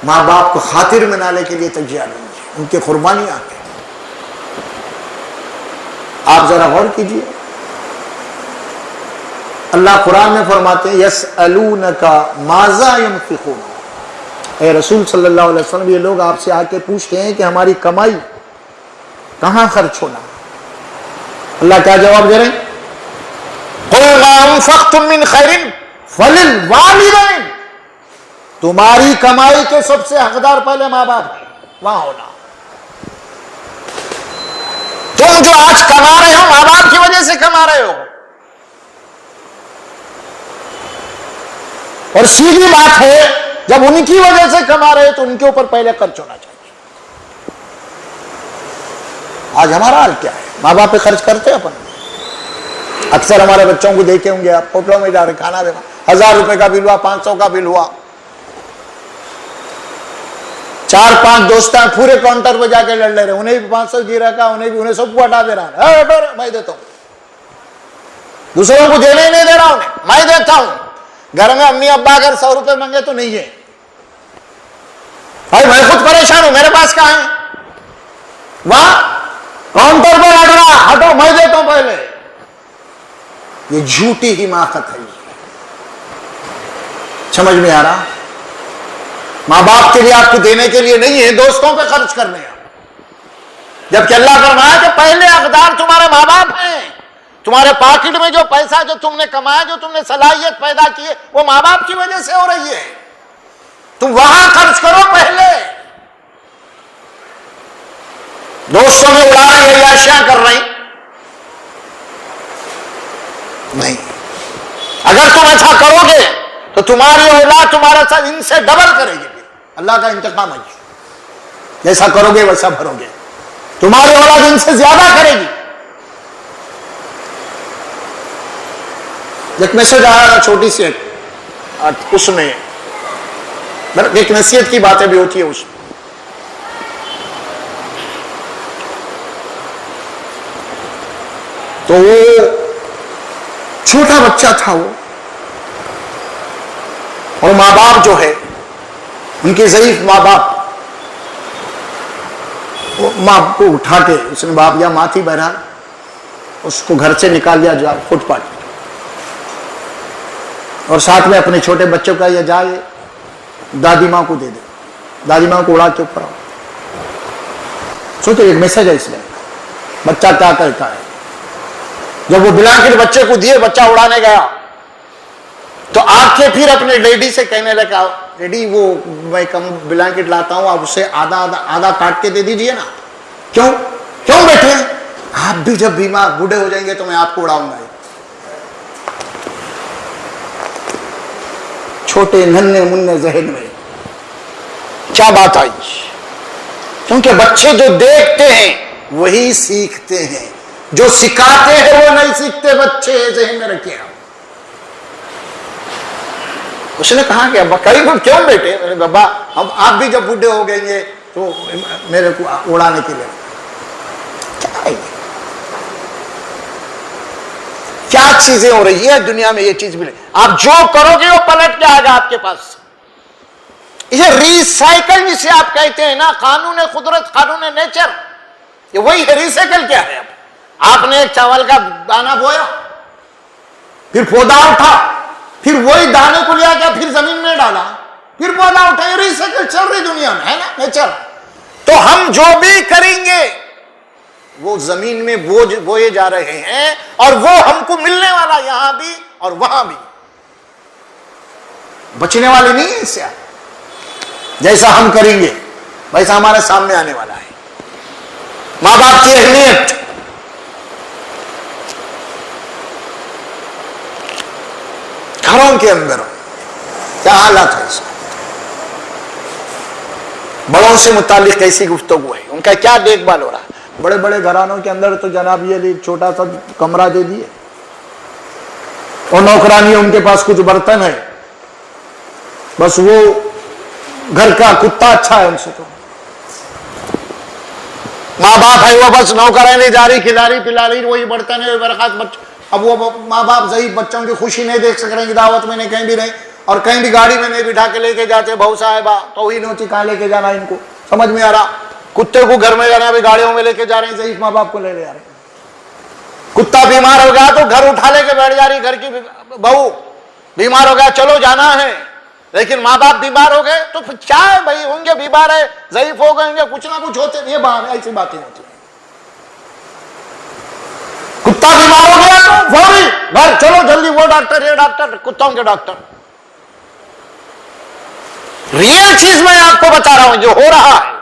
ماں باپ کو خاطر منانے کے لیے تیار نہیں ہے، ان کی قربانیاں ہیں۔ آپ ذرا غور کیجیے، اللہ قرآن میں فرماتے ہیں یسألونک ماذا ينفقون، اے رسول صلی اللہ علیہ وسلم یہ لوگ آپ سے آ کے پوچھتے ہیں کہ ہماری کمائی کہاں خرچ ہونا۔ اللہ کیا جواب دے رہے ہیں؟ قُلْ مَا أَنفَقْتُم مِّنْ خَيْرٍ فَلِلْوَالِدَيْنِ، تمہاری کمائی کے سب سے حقدار پہلے ماں باپ ہیں، وہاں ہونا۔ تم جو آج کما رہے ہو ماں باپ کی وجہ سے کما رہے ہو، اور سیدھی بات ہے جب ان کی وجہ سے کما رہے تو ان کے اوپر پہلے خرچ ہونا چاہیے۔ آج ہمارا حال کیا ہے؟ ماں باپ پہ خرچ کرتے اپن، اکثر ہمارے بچوں کو دیکھے ہوں گے آپ، ہوٹلوں میں جا رہے کھانا دینا، 1000 روپے کا بل ہوا، 500 کا بل ہوا، 4-5 دوست ہیں پورے کاؤنٹر پہ جا کے لڑ لے رہے, انہیں بھی 500 کی رکھا, انہیں سب کو ہٹا دے رہا ہے, میں دیتا ہوں, دوسروں کو دینے ہی نہیں دے رہا, انہیں میں دیتا ہوں. گھر میں امی ابا اگر 100 روپے مانگے تو نہیں ہے بھائی, میں خود پریشان ہوں, میرے پاس کہاں ہے, وہاں کاؤنٹر پہ لڑ رہا, ہٹو میں دیتا ہوں پہلے. یہ جھوٹی حماقت ہے, سمجھ میں آ رہا؟ ماں باپ کے لیے آپ کو دینے کے لیے نہیں ہے, دوستوں پہ خرچ کرنے ہیں. جبکہ اللہ فرمایا کہ پہلے حقدار تمہارے ماں باپ ہیں. تمہارے پاکٹ میں جو پیسہ جو تم نے کمایا, جو تم نے صلاحیت پیدا کی ہے, وہ ماں باپ کی وجہ سے ہو رہی ہے. تم وہاں خرچ کرو پہلے. دوستوں میں اڑا رہے ہیں, عیاشیاں کر رہے ہیں, نہیں. اگر تم ایسا کرو گے تو تمہاری اولاد تمہارا ساتھ ان سے ڈبل کرے گی. اللہ کا انتقام ہے, جیسا کرو گے ویسا بھرو گے. تمہاری اولاد ان سے زیادہ کرے گی. ایک میسج آیا تھا چھوٹی سی, اس میں ایک نصیحت کی باتیں بھی ہوتی ہے اس میں. تو وہ چھوٹا بچہ تھا وہ, اور ماں باپ جو ہے ان کے ضعیف ماں باپ, ماں کو اٹھا کے اس نے, باپ یا ماں تھی بہرحال, اس کو گھر سے نکال دیا جا فٹ پاتھ, اور ساتھ میں اپنے چھوٹے بچوں کا یہ جائے دادی ماں کو دے دے, دادی ماں کو اڑا کے اوپر آؤ. سوچو ایک میسج ہے اس میں, بچہ کیا کرتا ہے. جب وہ بلانکٹ بچے کو دیے, بچہ اڑانے گیا, تو آ کے پھر اپنے ڈیڈی سے کہنے لگا, ڈیڈی وہ میں کم بلانکٹ لاتا ہوں, آپ اسے آدھا کاٹ کے دے دیجئے نا. کیوں بیٹھے, آپ بھی جب بیمار بوڑھے ہو جائیں گے تو میں آپ کو اڑاؤں گا. چھوٹے ننھے منھے ذہن میں کیا بات آئی, کیونکہ بچے جو دیکھتے ہیں وہی سیکھتے ہیں, جو سکھاتے ہیں وہ نہیں سیکھتے. بچے ذہن میں رکھیں آپ. اس نے کہا کہ ابا قریب کیوں بیٹے, بابا اب آپ بھی جب بوڑھے ہو گئیں گے تو میرے کو اڑانے کے لیے. کیا چیزیں ہو رہی ہے دنیا میں, یہ چیز بھی آپ جو کرو گے وہ پلٹ کے آئے گا آپ کے پاس. یہ ریسائیکل جسے آپ کہتے ہیں نا, قانون قدرت, قانون نیچر, یہ وہی ہے. ریسائیکل کیا ہے؟ آپ نے ایک چاول کا دانا بویا, پھر پودا اٹھا, پھر وہی دانے کو لیا گیا, پھر زمین میں ڈالا, پھر پودا اٹھا. یہ ریسائیکل چل رہی دنیا میں ہے نا, نیچر. تو ہم جو بھی کریں گے وہ زمین میں بوئے جا رہے ہیں, اور وہ ہم کو ملنے والا یہاں بھی اور وہاں بھی, بچنے والے نہیں ہیں اس سے. جیسا ہم کریں گے ویسا ہمارے سامنے آنے والا ہے. ماں باپ کی اہمیت, گھروں کے اندر کیا حالات ہے اس کا, بڑوں سے متعلق کیسی گفتگو ہے, ان کا کیا دیکھ بھال ہو رہا ہے. بڑے بڑے گھرانوں کے اندر تو جناب یہ چھوٹا سا کمرہ دے دیے, اور نوکرانی ان کے پاس کچھ برتن ہے, بس وہ گھر کا کتا اچھا ہے ان سے. تو ماں باپ ہے وہ بس نوکرانی جاری, کھلاری پلاری, وہی برتن ہے, برخاست. اب وہ ماں باپ ضعیف بچوں کی خوشی نہیں دیکھ سک رہے ہیں, دعوت میں نہیں, کہیں بھی نہیں, اور کہیں بھی گاڑی میں نہیں بٹھا کے لے کے جاتے. بہو صاحبہ توہین ہوتی, کہاں لے کے جانا ان کو سمجھ میں آ رہا. کتے کو گھر میں جانا, ابھی گاڑیوں میں لے کے جا رہے ہیں, ضعیف ماں باپ کو لے جا رہے ہیں. کتا بیمار ہو گیا تو گھر اٹھا لے کے بیٹھ جا رہی, گھر کی بہو بیمار ہو گیا, چلو جانا ہے. لیکن ماں باپ بیمار ہو گئے تو کیا ہے بھائی, ہوں گے بیمار ہے, ضعیف ہو گئے, کچھ نہ کچھ ہوتے, یہ بات ایسی باتیں ہوتی ہیں. کتا بیمار ہو گیا تو فوری گھر, چلو جلدی, وہ ڈاکٹر, یہ ڈاکٹر, کتوں کے ڈاکٹر. ریئل چیز میں آپ کو بتا رہا ہوں جو ہو رہا ہے.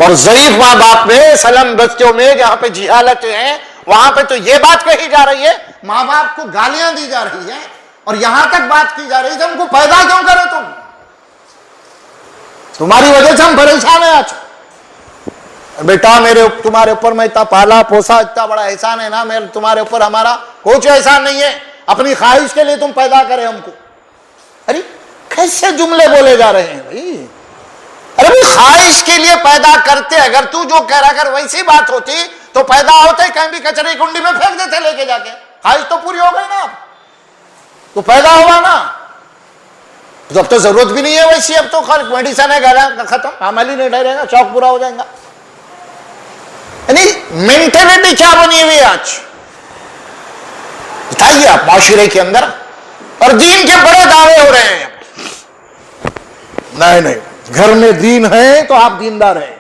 اور ضعیف ماں باپ میں, سلم بستیوں میں جہاں پہ جہالتیں ہیں, وہاں پہ تو یہ بات کہی جا رہی ہے, ماں باپ کو گالیاں دی جا رہی ہیں, اور یہاں تک بات کی جا رہی ہے کہ ہم کو پیدا کیوں کرے تم, تمہاری وجہ سے ہم پریشان ہیں. آج بیٹا میرے تمہارے اوپر میں اتنا پالا پوسا, اتنا بڑا احسان ہے نا, میرے تمہارے اوپر ہمارا کچھ احسان نہیں ہے, اپنی خواہش کے لیے تم پیدا کرے ہم کو. ارے کیسے جملے بولے جا رہے ہیں بھائی؟ ارے بھی خواہش کے لیے پیدا کرتے، اگر تو جو کہہ رہا اگر ویسی بات ہوتی تو پیدا ہوتے کہیں بھی کچرے کنڈی میں پھینک دیتے لے کے جا کے، خواہش تو پوری ہو گئی نا، اب تو پیدا ہوا نا، اب تو ضرورت بھی نہیں ہے ویسی، اب تو میڈیسن ہے گھر ختم، عمل ہی نہیں ڈرے گا، شوق پورا ہو جائے گا۔ یعنی مینٹلٹی کیا بنی ہوئی ہے آج؟ بتائیے آپ معاشرے کے اندر، اور دین کے بڑے دعوے ہو رہے ہیں، نہیں گھر میں دین ہے تو آپ دیندار ہیں،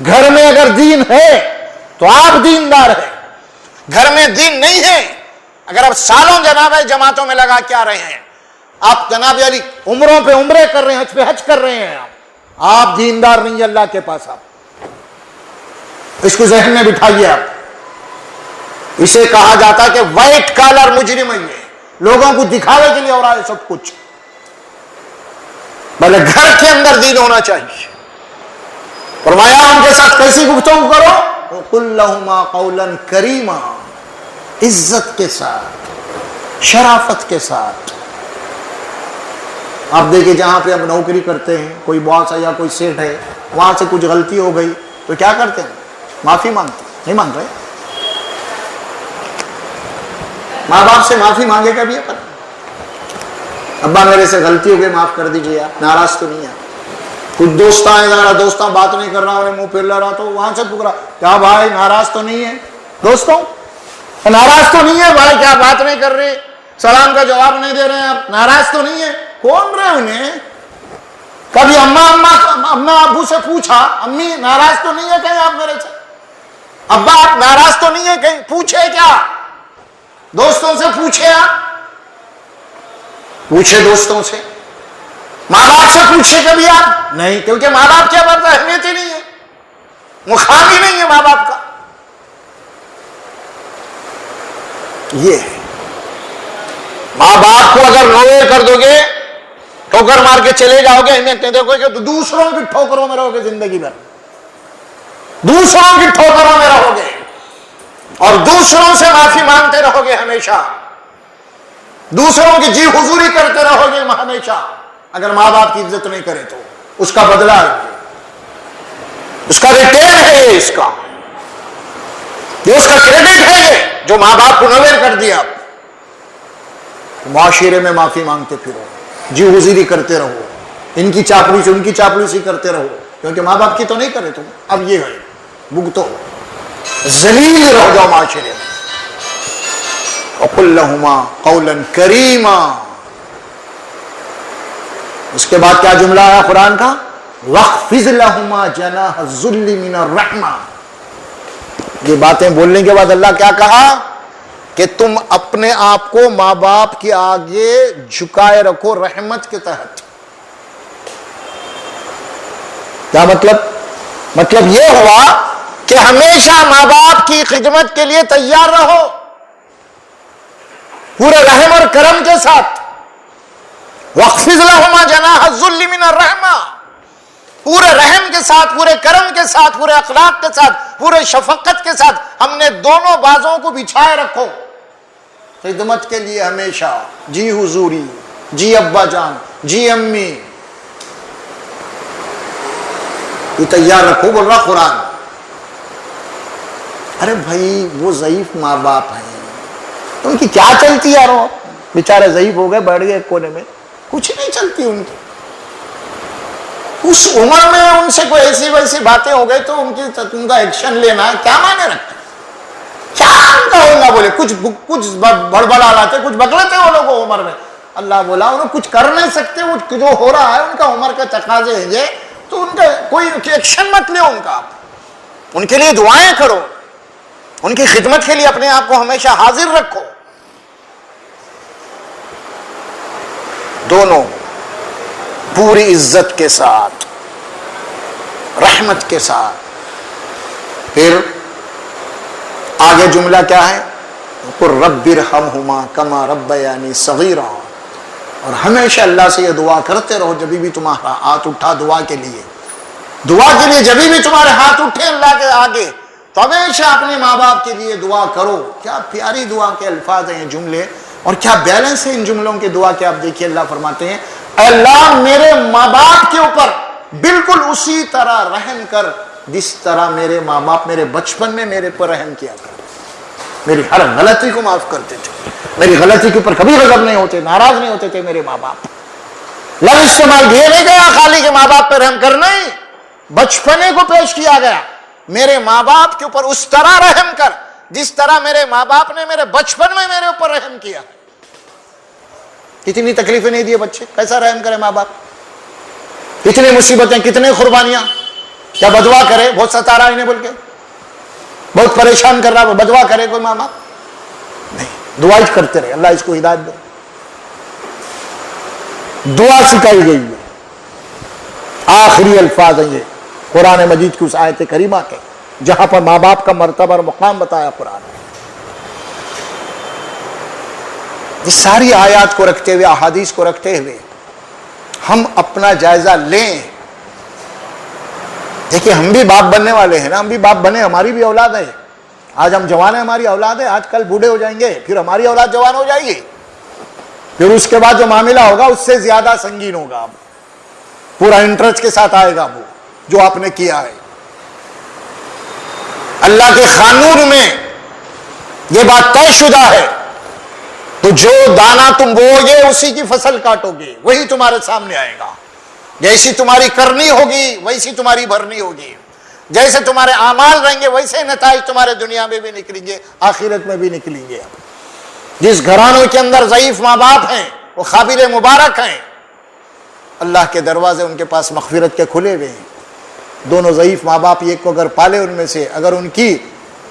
گھر میں اگر دین ہے تو آپ دیندار ہیں، گھر میں دین نہیں ہے، اگر آپ سالوں جناب جماعتوں میں لگا کے آ رہے ہیں، آپ جناب علی عمروں پہ عمرے کر رہے ہیں، حج پہ حج کر رہے ہیں، آپ دیندار نہیں اللہ کے پاس۔ آپ اس کو ذہن میں بٹھائیے، آپ اسے کہا جاتا ہے کہ وائٹ کالر مجرم ہے، لوگوں کو دکھاوے کے لیے ہو رہا ہے سب کچھ، بھلے گھر کے اندر دین ہونا چاہیے۔ فرمایا ان کے ساتھ کیسی گفتگو کرو، وَقُلْ لَهُمَا قَوْلًا كَرِيمًا، عزت کے ساتھ، شرافت کے ساتھ۔ آپ دیکھیں جہاں پہ اب نوکری کرتے ہیں، کوئی باس ہے یا کوئی سیٹ ہے، وہاں سے کچھ غلطی ہو گئی تو کیا کرتے ہیں؟ معافی مانگتے ہیں، نہیں مانگ رہے؟ ماں باپ سے معافی مانگے کبھی ہے؟ ابا میرے سے غلطی ہو گئی معاف کر دیجیے، آپ ناراض تو نہیں ہے؟ کچھ دوست آئے، ذرا دوستاں بات نہیں کر رہا، انہیں منہ پھیر لے رہا، تو وہاں سے پکڑا، کیا بھائی ناراض تو نہیں ہے؟ دوستوں ناراض تو نہیں ہے بھائی؟ کیا بات نہیں کر رہے، سلام کا جواب نہیں دے رہے ہیں آپ، ناراض تو نہیں ہے؟ کون رہے انہیں؟ کبھی اماں ابو سے پوچھا، امی ناراض تو نہیں ہے کہیں آپ میرے سے؟ ابا آپ ناراض تو نہیں ہے کہیں؟ پوچھے کیا؟ دوستوں سے پوچھے، آپ پوچھے دوستوں سے، ماں باپ سے پوچھے کبھی آپ؟ نہیں، کیونکہ ماں باپ کی اب اہمیت ہی نہیں ہے، مقام ہی نہیں ہے ماں باپ کا۔ یہ ہے ماں باپ کو اگر نوے کر دو گے، ٹھوکر مار کے چلے جاؤ گے، دیکھو کہ دوسروں کی ٹھوکروں میں رہو گے زندگی بھر، دوسروں کی ٹھوکروں میں رہو گے، اور دوسروں سے معافی مانگتے رہو گے ہمیشہ، دوسروں کی جی حضوری کرتے رہو گے ہمیشہ۔ اگر ماں باپ کی عزت نہیں کرے تو اس کا بدلہ ہے، اس کا ریٹین ہے، یہ اس کا کریڈٹ ہے، یہ جو ماں باپ کو نویر کر دیا۔ معاشرے میں معافی مانگتے پھرو، جی حضوری کرتے رہو، ان کی چاپلوسی ان کی چاپلوسی کرتے رہو، کیونکہ ماں باپ کی تو نہیں کرے تم، اب یہ ہے بھگتو، ذلیل رہ جاؤ معاشرے میں۔ وَقُلْ لَهُمَا قَوْلًا كَرِيمًا۔ اس کے بعد کیا جملہ آیا قرآن کا؟ وَاخْفِضْ لَهُمَا جَنَاحَ الذُّلِّ مِنَ الرَّحْمَةِ۔ یہ باتیں بولنے کے بعد اللہ کیا کہا کہ تم اپنے آپ کو ماں باپ کے آگے جھکائے رکھو رحمت کے تحت۔ کیا مطلب یہ ہوا کہ ہمیشہ ماں باپ کی خدمت کے لیے تیار رہو، پورے رحم اور کرم کے ساتھ۔ وَاخْفِضْ لَهُمَا جَنَاحَ الذُّلِّ مِنَ الرَّحْمَةِ، پورے رحم کے ساتھ، پورے کرم کے ساتھ، پورے اخلاق کے ساتھ، پورے شفقت کے ساتھ ہم نے دونوں بازوں کو بچھائے رکھو خدمت کے لیے ہمیشہ، جی حضوری، جی ابا جان، جی امی، یہ تیار رکھو بول رہا قرآن۔ ارے بھائی وہ ضعیف ماں باپ ہیں، ان کی کیا چلتی ہے یارو، بیچارے ضعیف ہو گئے، بیٹھ گئے کونے میں، کچھ نہیں چلتی ان کی۔ اس عمر میں ان سے کوئی ایسی ویسی باتیں ہو گئی تو ان کا ایکشن لینا کیا معنی رکھتا ہے؟ کیا ان کا ہوگا؟ بولے کچھ بڑبڑا لاتے، کچھ بگڑتے وہ لوگ عمر میں۔ اللہ بولا انہوں کچھ کر نہیں سکتے، وہ جو ہو رہا ہے ان کا عمر کا تقاضے ہیں، تو ان کا کوئی ایکشن مت لے ان کا، ان کے لیے دعائیں کرو، ان کی خدمت کے لیے اپنے آپ کو ہمیشہ حاضر رکھو۔ دونوں پوری عزت کے ساتھ، رحمت کے ساتھ۔ پھر آگے جملہ کیا ہے؟ قُلْ رَبِّ ارْحَمْهُمَا كَمَا رَبَّيَانِي صَغِيرًا۔ اور ہمیشہ اللہ سے یہ دعا کرتے رہو، جب بھی تمہارا ہاتھ اٹھا دعا کے لیے جب بھی تمہارے ہاتھ اٹھے اللہ کے آگے، تو ہمیشہ اپنے ماں باپ کے لیے دعا کرو۔ کیا پیاری دعا کے الفاظ ہیں، جملے، اور کیا بیلنس ہے ان جملوں کے دعا کے۔ آپ دیکھیے اللہ فرماتے ہیں اے اللہ میرے ماں باپ کے اوپر بالکل اسی طرح رحم کر جس طرح میرے ماں باپ میرے بچپن میں میرے پر رحم کیا کر، میری ہر غلطی کو معاف کرتے تھے، میری غلطی کے اوپر کبھی غضب نہیں ہوتے، ناراض نہیں ہوتے تھے میرے ماں باپ۔ لفظ استعمال یہ نہیں گیا خالی کہ ماں باپ پر رحم کرنا ہی، بچپنے کو پیش کیا گیا، میرے ماں باپ کے اوپر اس طرح رحم کر جس طرح میرے ماں باپ نے میرے بچپن میں میرے اوپر رحم کیا۔ کتنی تکلیفیں نہیں دیے بچے، کیسا رحم کرے ماں باپ، کتنی مصیبتیں، کتنے قربانیاں، کیا بدوا کرے، بہت ستا رہا انہیں بول کے، بہت پریشان کر رہا، بدوا کرے کوئی ماں باپ؟ نہیں، دعا کرتے رہے اللہ اس کو ہدایت دے۔ دعا سکھائی گئی ہے، آخری الفاظ ہیں یہ قرآن مجید کی اس آیت کریمہ کے، جہاں پر ماں باپ کا مرتبہ اور مقام بتایا قرآن نے۔ اس ساری آیات کو رکھتے ہوئے، احادیث کو رکھتے ہوئے ہم اپنا جائزہ لیں۔ دیکھیں ہم بھی باپ بننے والے ہیں نا، ہم بھی باپ بنے، ہماری بھی اولاد ہے، آج ہم جوان ہیں، ہماری اولاد ہے، آج کل بوڑھے ہو جائیں گے، پھر ہماری اولاد جوان ہو جائے گی، پھر اس کے بعد جو معاملہ ہوگا اس سے زیادہ سنگین ہوگا، پورا انٹرسٹ کے ساتھ آئے گا وہ جو آپ نے کیا ہے۔ اللہ کے قانون میں یہ بات طے شدہ ہے، تو جو دانا تم بوؤ گے اسی کی فصل کاٹو گے، وہی تمہارے سامنے آئے گا۔ جیسی تمہاری کرنی ہوگی ویسی تمہاری بھرنی ہوگی، جیسے تمہارے اعمال رہیں گے ویسے نتائج تمہارے دنیا میں بھی نکلیں گے، آخرت میں بھی نکلیں گے۔ جس گھرانوں کے اندر ضعیف ماں باپ ہیں وہ قابل مبارک ہیں، اللہ کے دروازے ان کے پاس مغفرت کے کھلے ہوئے ہیں۔ دونوں ضعیف ماں باپ ایک کو اگر پالے، ان میں سے اگر ان کی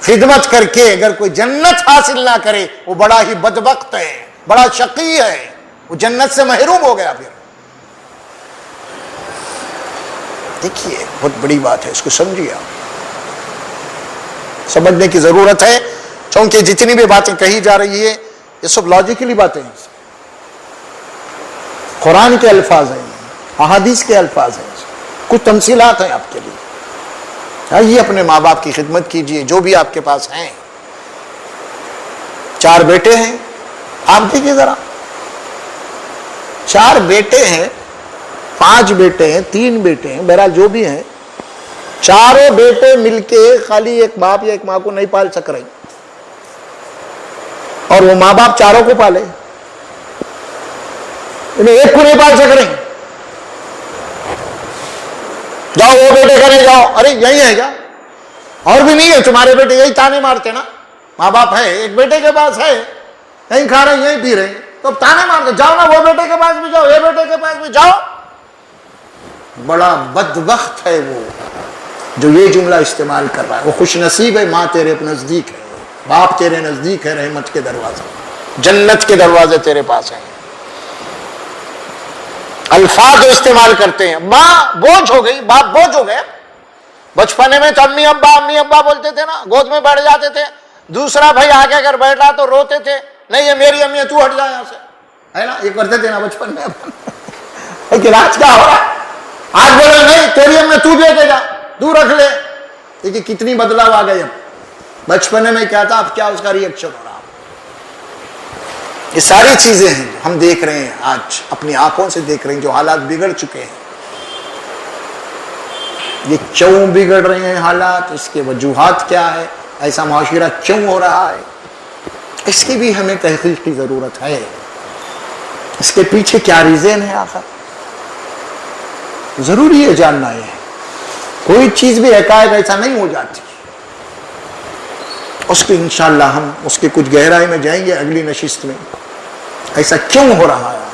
خدمت کر کے اگر کوئی جنت حاصل نہ کرے وہ بڑا ہی بدبخت ہے، بڑا شقی ہے، وہ جنت سے محروم ہو گیا۔ پھر دیکھیے بہت بڑی بات ہے، اس کو سمجھیے، سمجھنے کی ضرورت ہے، کیونکہ جتنی بھی باتیں کہی جا رہی ہے یہ سب لاجیکلی باتیں ہیں، قرآن کے الفاظ ہیں، احادیث کے الفاظ ہیں، کچھ تمثیلات ہیں آپ کے لیے۔ آئیے اپنے ماں باپ کی خدمت کیجئے جو بھی آپ کے پاس ہیں۔ 4 بیٹے ہیں، آپ دیکھیے ذرا، 4 بیٹے ہیں، 5 بیٹے ہیں، 3 بیٹے ہیں، بہرحال جو بھی ہیں، چاروں بیٹے مل کے خالی ایک باپ یا ایک ماں کو نہیں پال سک رہے، اور وہ ماں باپ چاروں کو پالے، انہیں ایک کو نہیں پال سک رہے۔ جاؤ وہ بیٹے کریں، جاؤ، ارے یہی ہے کیا، اور بھی نہیں ہے تمہارے بیٹے؟ یہی تانے مارتے نا، ماں باپ ہے، ایک بیٹے کے پاس ہے، یہیں کھا رہے ہیں یہیں پی رہے ہیں، تو تانے مارتے، جاؤ نا وہ بیٹے کے پاس بھی جاؤ، یہ بیٹے کے پاس بھی جاؤ۔ بڑا بدبخت ہے وہ جو یہ جملہ استعمال کر رہا ہے۔ وہ خوش نصیب ہے، ماں تیرے نزدیک ہے، باپ تیرے نزدیک ہے، رحمت کے دروازے، جنت کے دروازے تیرے پاس ہیں۔ الفاظ جو استعمال کرتے ہیں، ماں بوجھ ہو گئی، باپ بوجھ ہو گئے۔ بچپنے میں تو امی ابا بولتے تھے نا، گود میں بیٹھ جاتے تھے، دوسرا بھائی آگے اگر بیٹھ رہا تو روتے تھے، نہیں یہ میری امی ہے، تو ہٹ جا یہاں سے، ہے نا، یہ کرتے تھے نا بچپن میں۔ لیکن آج کیا ہو رہا ہے؟ آج بولے نہیں تیری امی تو دے کے جا، تو رکھ لے۔ دیکھیے کتنی بدلاؤ آ گئی، اب بچپنے میں کیا تھا، اب کیا اس کا ری ایکشن ہو رہا۔ یہ ساری چیزیں ہیں ہم دیکھ رہے ہیں، آج اپنی آنکھوں سے دیکھ رہے ہیں، جو حالات بگڑ چکے ہیں۔ یہ کیوں بگڑ رہے ہیں حالات، اس کے وجوہات کیا ہے، ایسا معاشرہ کیوں ہو رہا ہے، اس کی بھی ہمیں تحقیق کی ضرورت ہے۔ اس کے پیچھے کیا ریزن ہے آخر، ضروری ہے جاننا۔ یہ کوئی چیز بھی ایک ایسا نہیں ہو جاتی، اس کو انشاءاللہ ہم اس کے کچھ گہرائی میں جائیں گے اگلی نشست میں، ایسا کیوں ہو رہا ہے،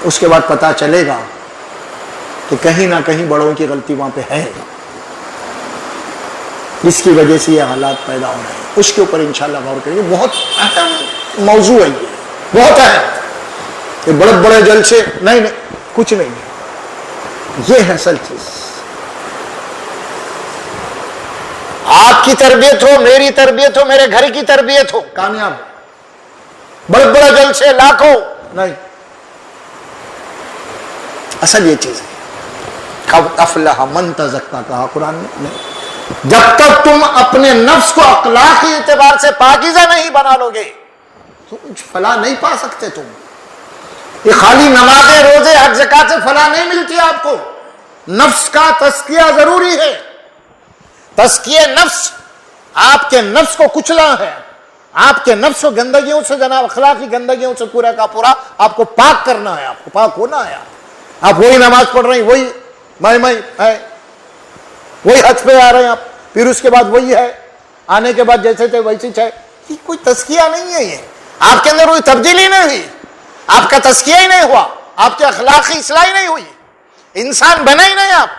اس کے بعد پتا چلے گا کہ کہیں نہ کہیں بڑوں کی غلطی وہاں پہ ہے، جس کی وجہ سے یہ حالات پیدا ہو رہے ہیں۔ اس کے اوپر انشاءاللہ غور کریں گے، بہت اہم موضوع ہے یہ، بہت اہم۔ یہ بڑے بڑے جلسے نہیں، کچھ نہیں ہے، یہ ہے اصل چیز۔ آپ کی تربیت ہو، میری تربیت ہو، میرے گھر کی تربیت ہو، کامیاب ہو۔ بڑے بڑے جلسے لاکھوں نہیں، اصل یہ چیز ہے۔ افلح من تزکا کہا قرآن نے، جب تک تم اپنے نفس کو اخلاقی اعتبار سے پاکیزہ نہیں بنا لو گے تو فلاح نہیں پا سکتے تم۔ یہ خالی نمازیں روزے حج زکات سے فلاح نہیں ملتی آپ کو، نفس کا تزکیہ ضروری ہے. تزکیہ نفس، آپ کے نفس کو کچلا ہے، آپ کے نفس کو گندگیوں سے، جناب اخلاقی گندگیوں سے پورا کا پورا آپ کو پاک کرنا ہے، آپ کو پاک ہونا ہے. آپ وہی نماز پڑھ رہے ہیں، وہی میں ہے، وہی حج پہ آ رہے ہیں آپ، پھر اس کے بعد وہی ہے، آنے کے بعد جیسے تھے ویسے تھے. یہ کوئی تزکیہ نہیں ہے. یہ آپ کے اندر کوئی تبدیلی نہیں ہوئی، آپ کا تزکیہ ہی نہیں ہوا، آپ کے اخلاقی اصلاح ہی نہیں ہوئی، انسان بنے ہی نہیں آپ.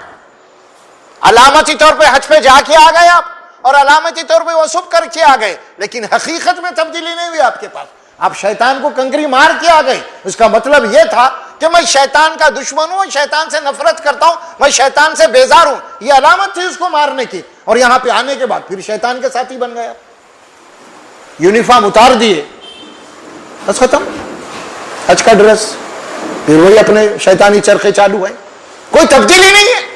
علامتی طور پہ حج پہ جا کے آ گئے آپ، اور علامتی طور پہ وہ سب کر کے آ گئے، لیکن حقیقت میں تبدیلی نہیں ہوئی آپ کے پاس. آپ شیطان کو کنکری مار کے آ گئے. اس کا مطلب یہ تھا کہ میں شیطان کا دشمن ہوں، شیطان سے نفرت کرتا ہوں، میں شیطان سے بیزار ہوں. یہ علامت تھی اس کو مارنے کی، اور یہاں پہ آنے کے بعد پھر شیطان کے ساتھی بن گیا. یونیفارم اتار دیے، بس ختم، حج کا ڈریس، پھر وہی اپنے شیطانی چرخے چالو ہیں. کوئی تبدیلی نہیں ہے.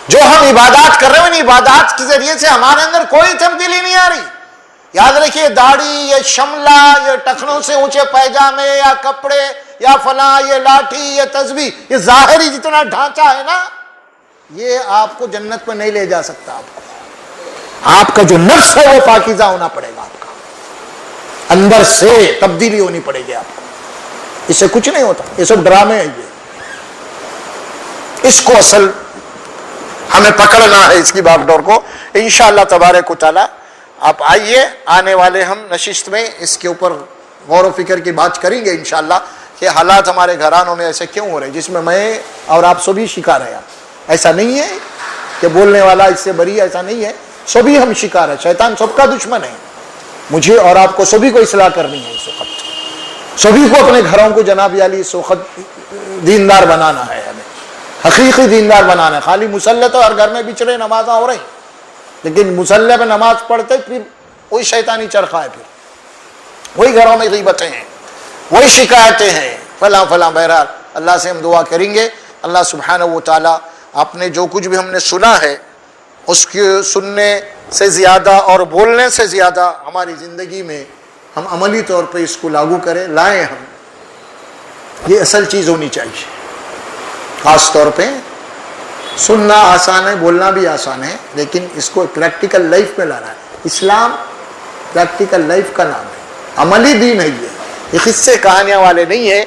جو ہم عبادات کر رہے ہیں ان عبادات کے ذریعے سے ہمارے اندر کوئی تبدیلی نہیں آ رہی. یاد رکھیے، داڑھی، یہ شملہ، یہ ٹخنوں سے اونچے پیجامے یا کپڑے یا فلاں، یہ لاٹھی، یہ تسبیح، یہ ظاہری جتنا ڈھانچہ ہے نا، یہ آپ کو جنت میں نہیں لے جا سکتا. آپ کا جو نفس ہے وہ پاکیزہ ہونا پڑے گا. آپ کا اندر سے تبدیلی ہونی پڑے گی آپ کو. اس سے کچھ نہیں ہوتا، یہ سب ڈرامے ہیں. اس کو اصل ہمیں پکڑنا ہے، اس کی باغ ڈور کو. انشاءاللہ تبارک و تعالی آپ آئیے، آنے والے ہم نشست میں اس کے اوپر غور و فکر کی بات کریں گے انشاءاللہ کہ حالات ہمارے گھرانوں میں ایسے کیوں ہو رہے ہیں، جس میں میں اور آپ سبھی شکار ہیں. ایسا نہیں ہے کہ بولنے والا اس سے بری، ایسا نہیں ہے، سبھی ہم شکار ہیں. شیطان سب کا دشمن ہے. مجھے اور آپ کو سبھی کو اصلاح کرنی ہے. اس وقت سبھی کو اپنے گھروں کو جناب علی اس وقت دیندار بنانا ہے. ہمیں حقیقی دیندار بنانا ہے. خالی مسلح تو ہر گھر میں بچھڑے نمازاں ہو رہی، لیکن مسلح پہ نماز پڑھتے پھر وہی شیطانی چرخا ہے، پھر وہی گھروں میں غیبتیں ہیں، وہی شکایتیں ہیں، فلاں فلاں. بہرحال اللہ سے ہم دعا کریں گے، اللہ سبحانہ و تعالی آپ نے جو کچھ بھی ہم نے سنا ہے اس کے سننے سے زیادہ اور بولنے سے زیادہ ہماری زندگی میں ہم عملی طور پہ اس کو لاگو کریں، لائیں. ہم یہ اصل چیز ہونی چاہیے. خاص طور پہ سننا آسان ہے، بولنا بھی آسان ہے، لیکن اس کو پریکٹیکل لائف میں لانا ہے. اسلام پریکٹیکل لائف کا نام ہے، عملی دین ہے. یہ قصے کہانیاں والے نہیں ہے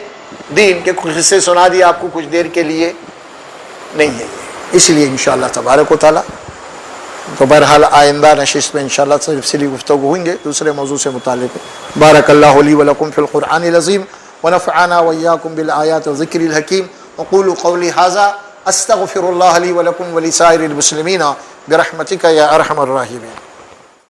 دین کے، کچھ قصے سنا دیا آپ کو کچھ دیر کے لیے، نہیں ہے. اس لیے انشاءاللہ تبارک و تعالی تو بہرحال آئندہ نشست میں انشاءاللہ تفصیلی گفتگو ہوئیں گے دوسرے موضوع سے متعلق. بارک اللہ لی ولکم فی القرآن العظیم ونفعنا وإياكم بالآیات والذکر الحکیم. اقول قولی ھذا استغفر اللہ لی ولکم ولسائر المسلمین برحمتک یا ارحم الراحمین.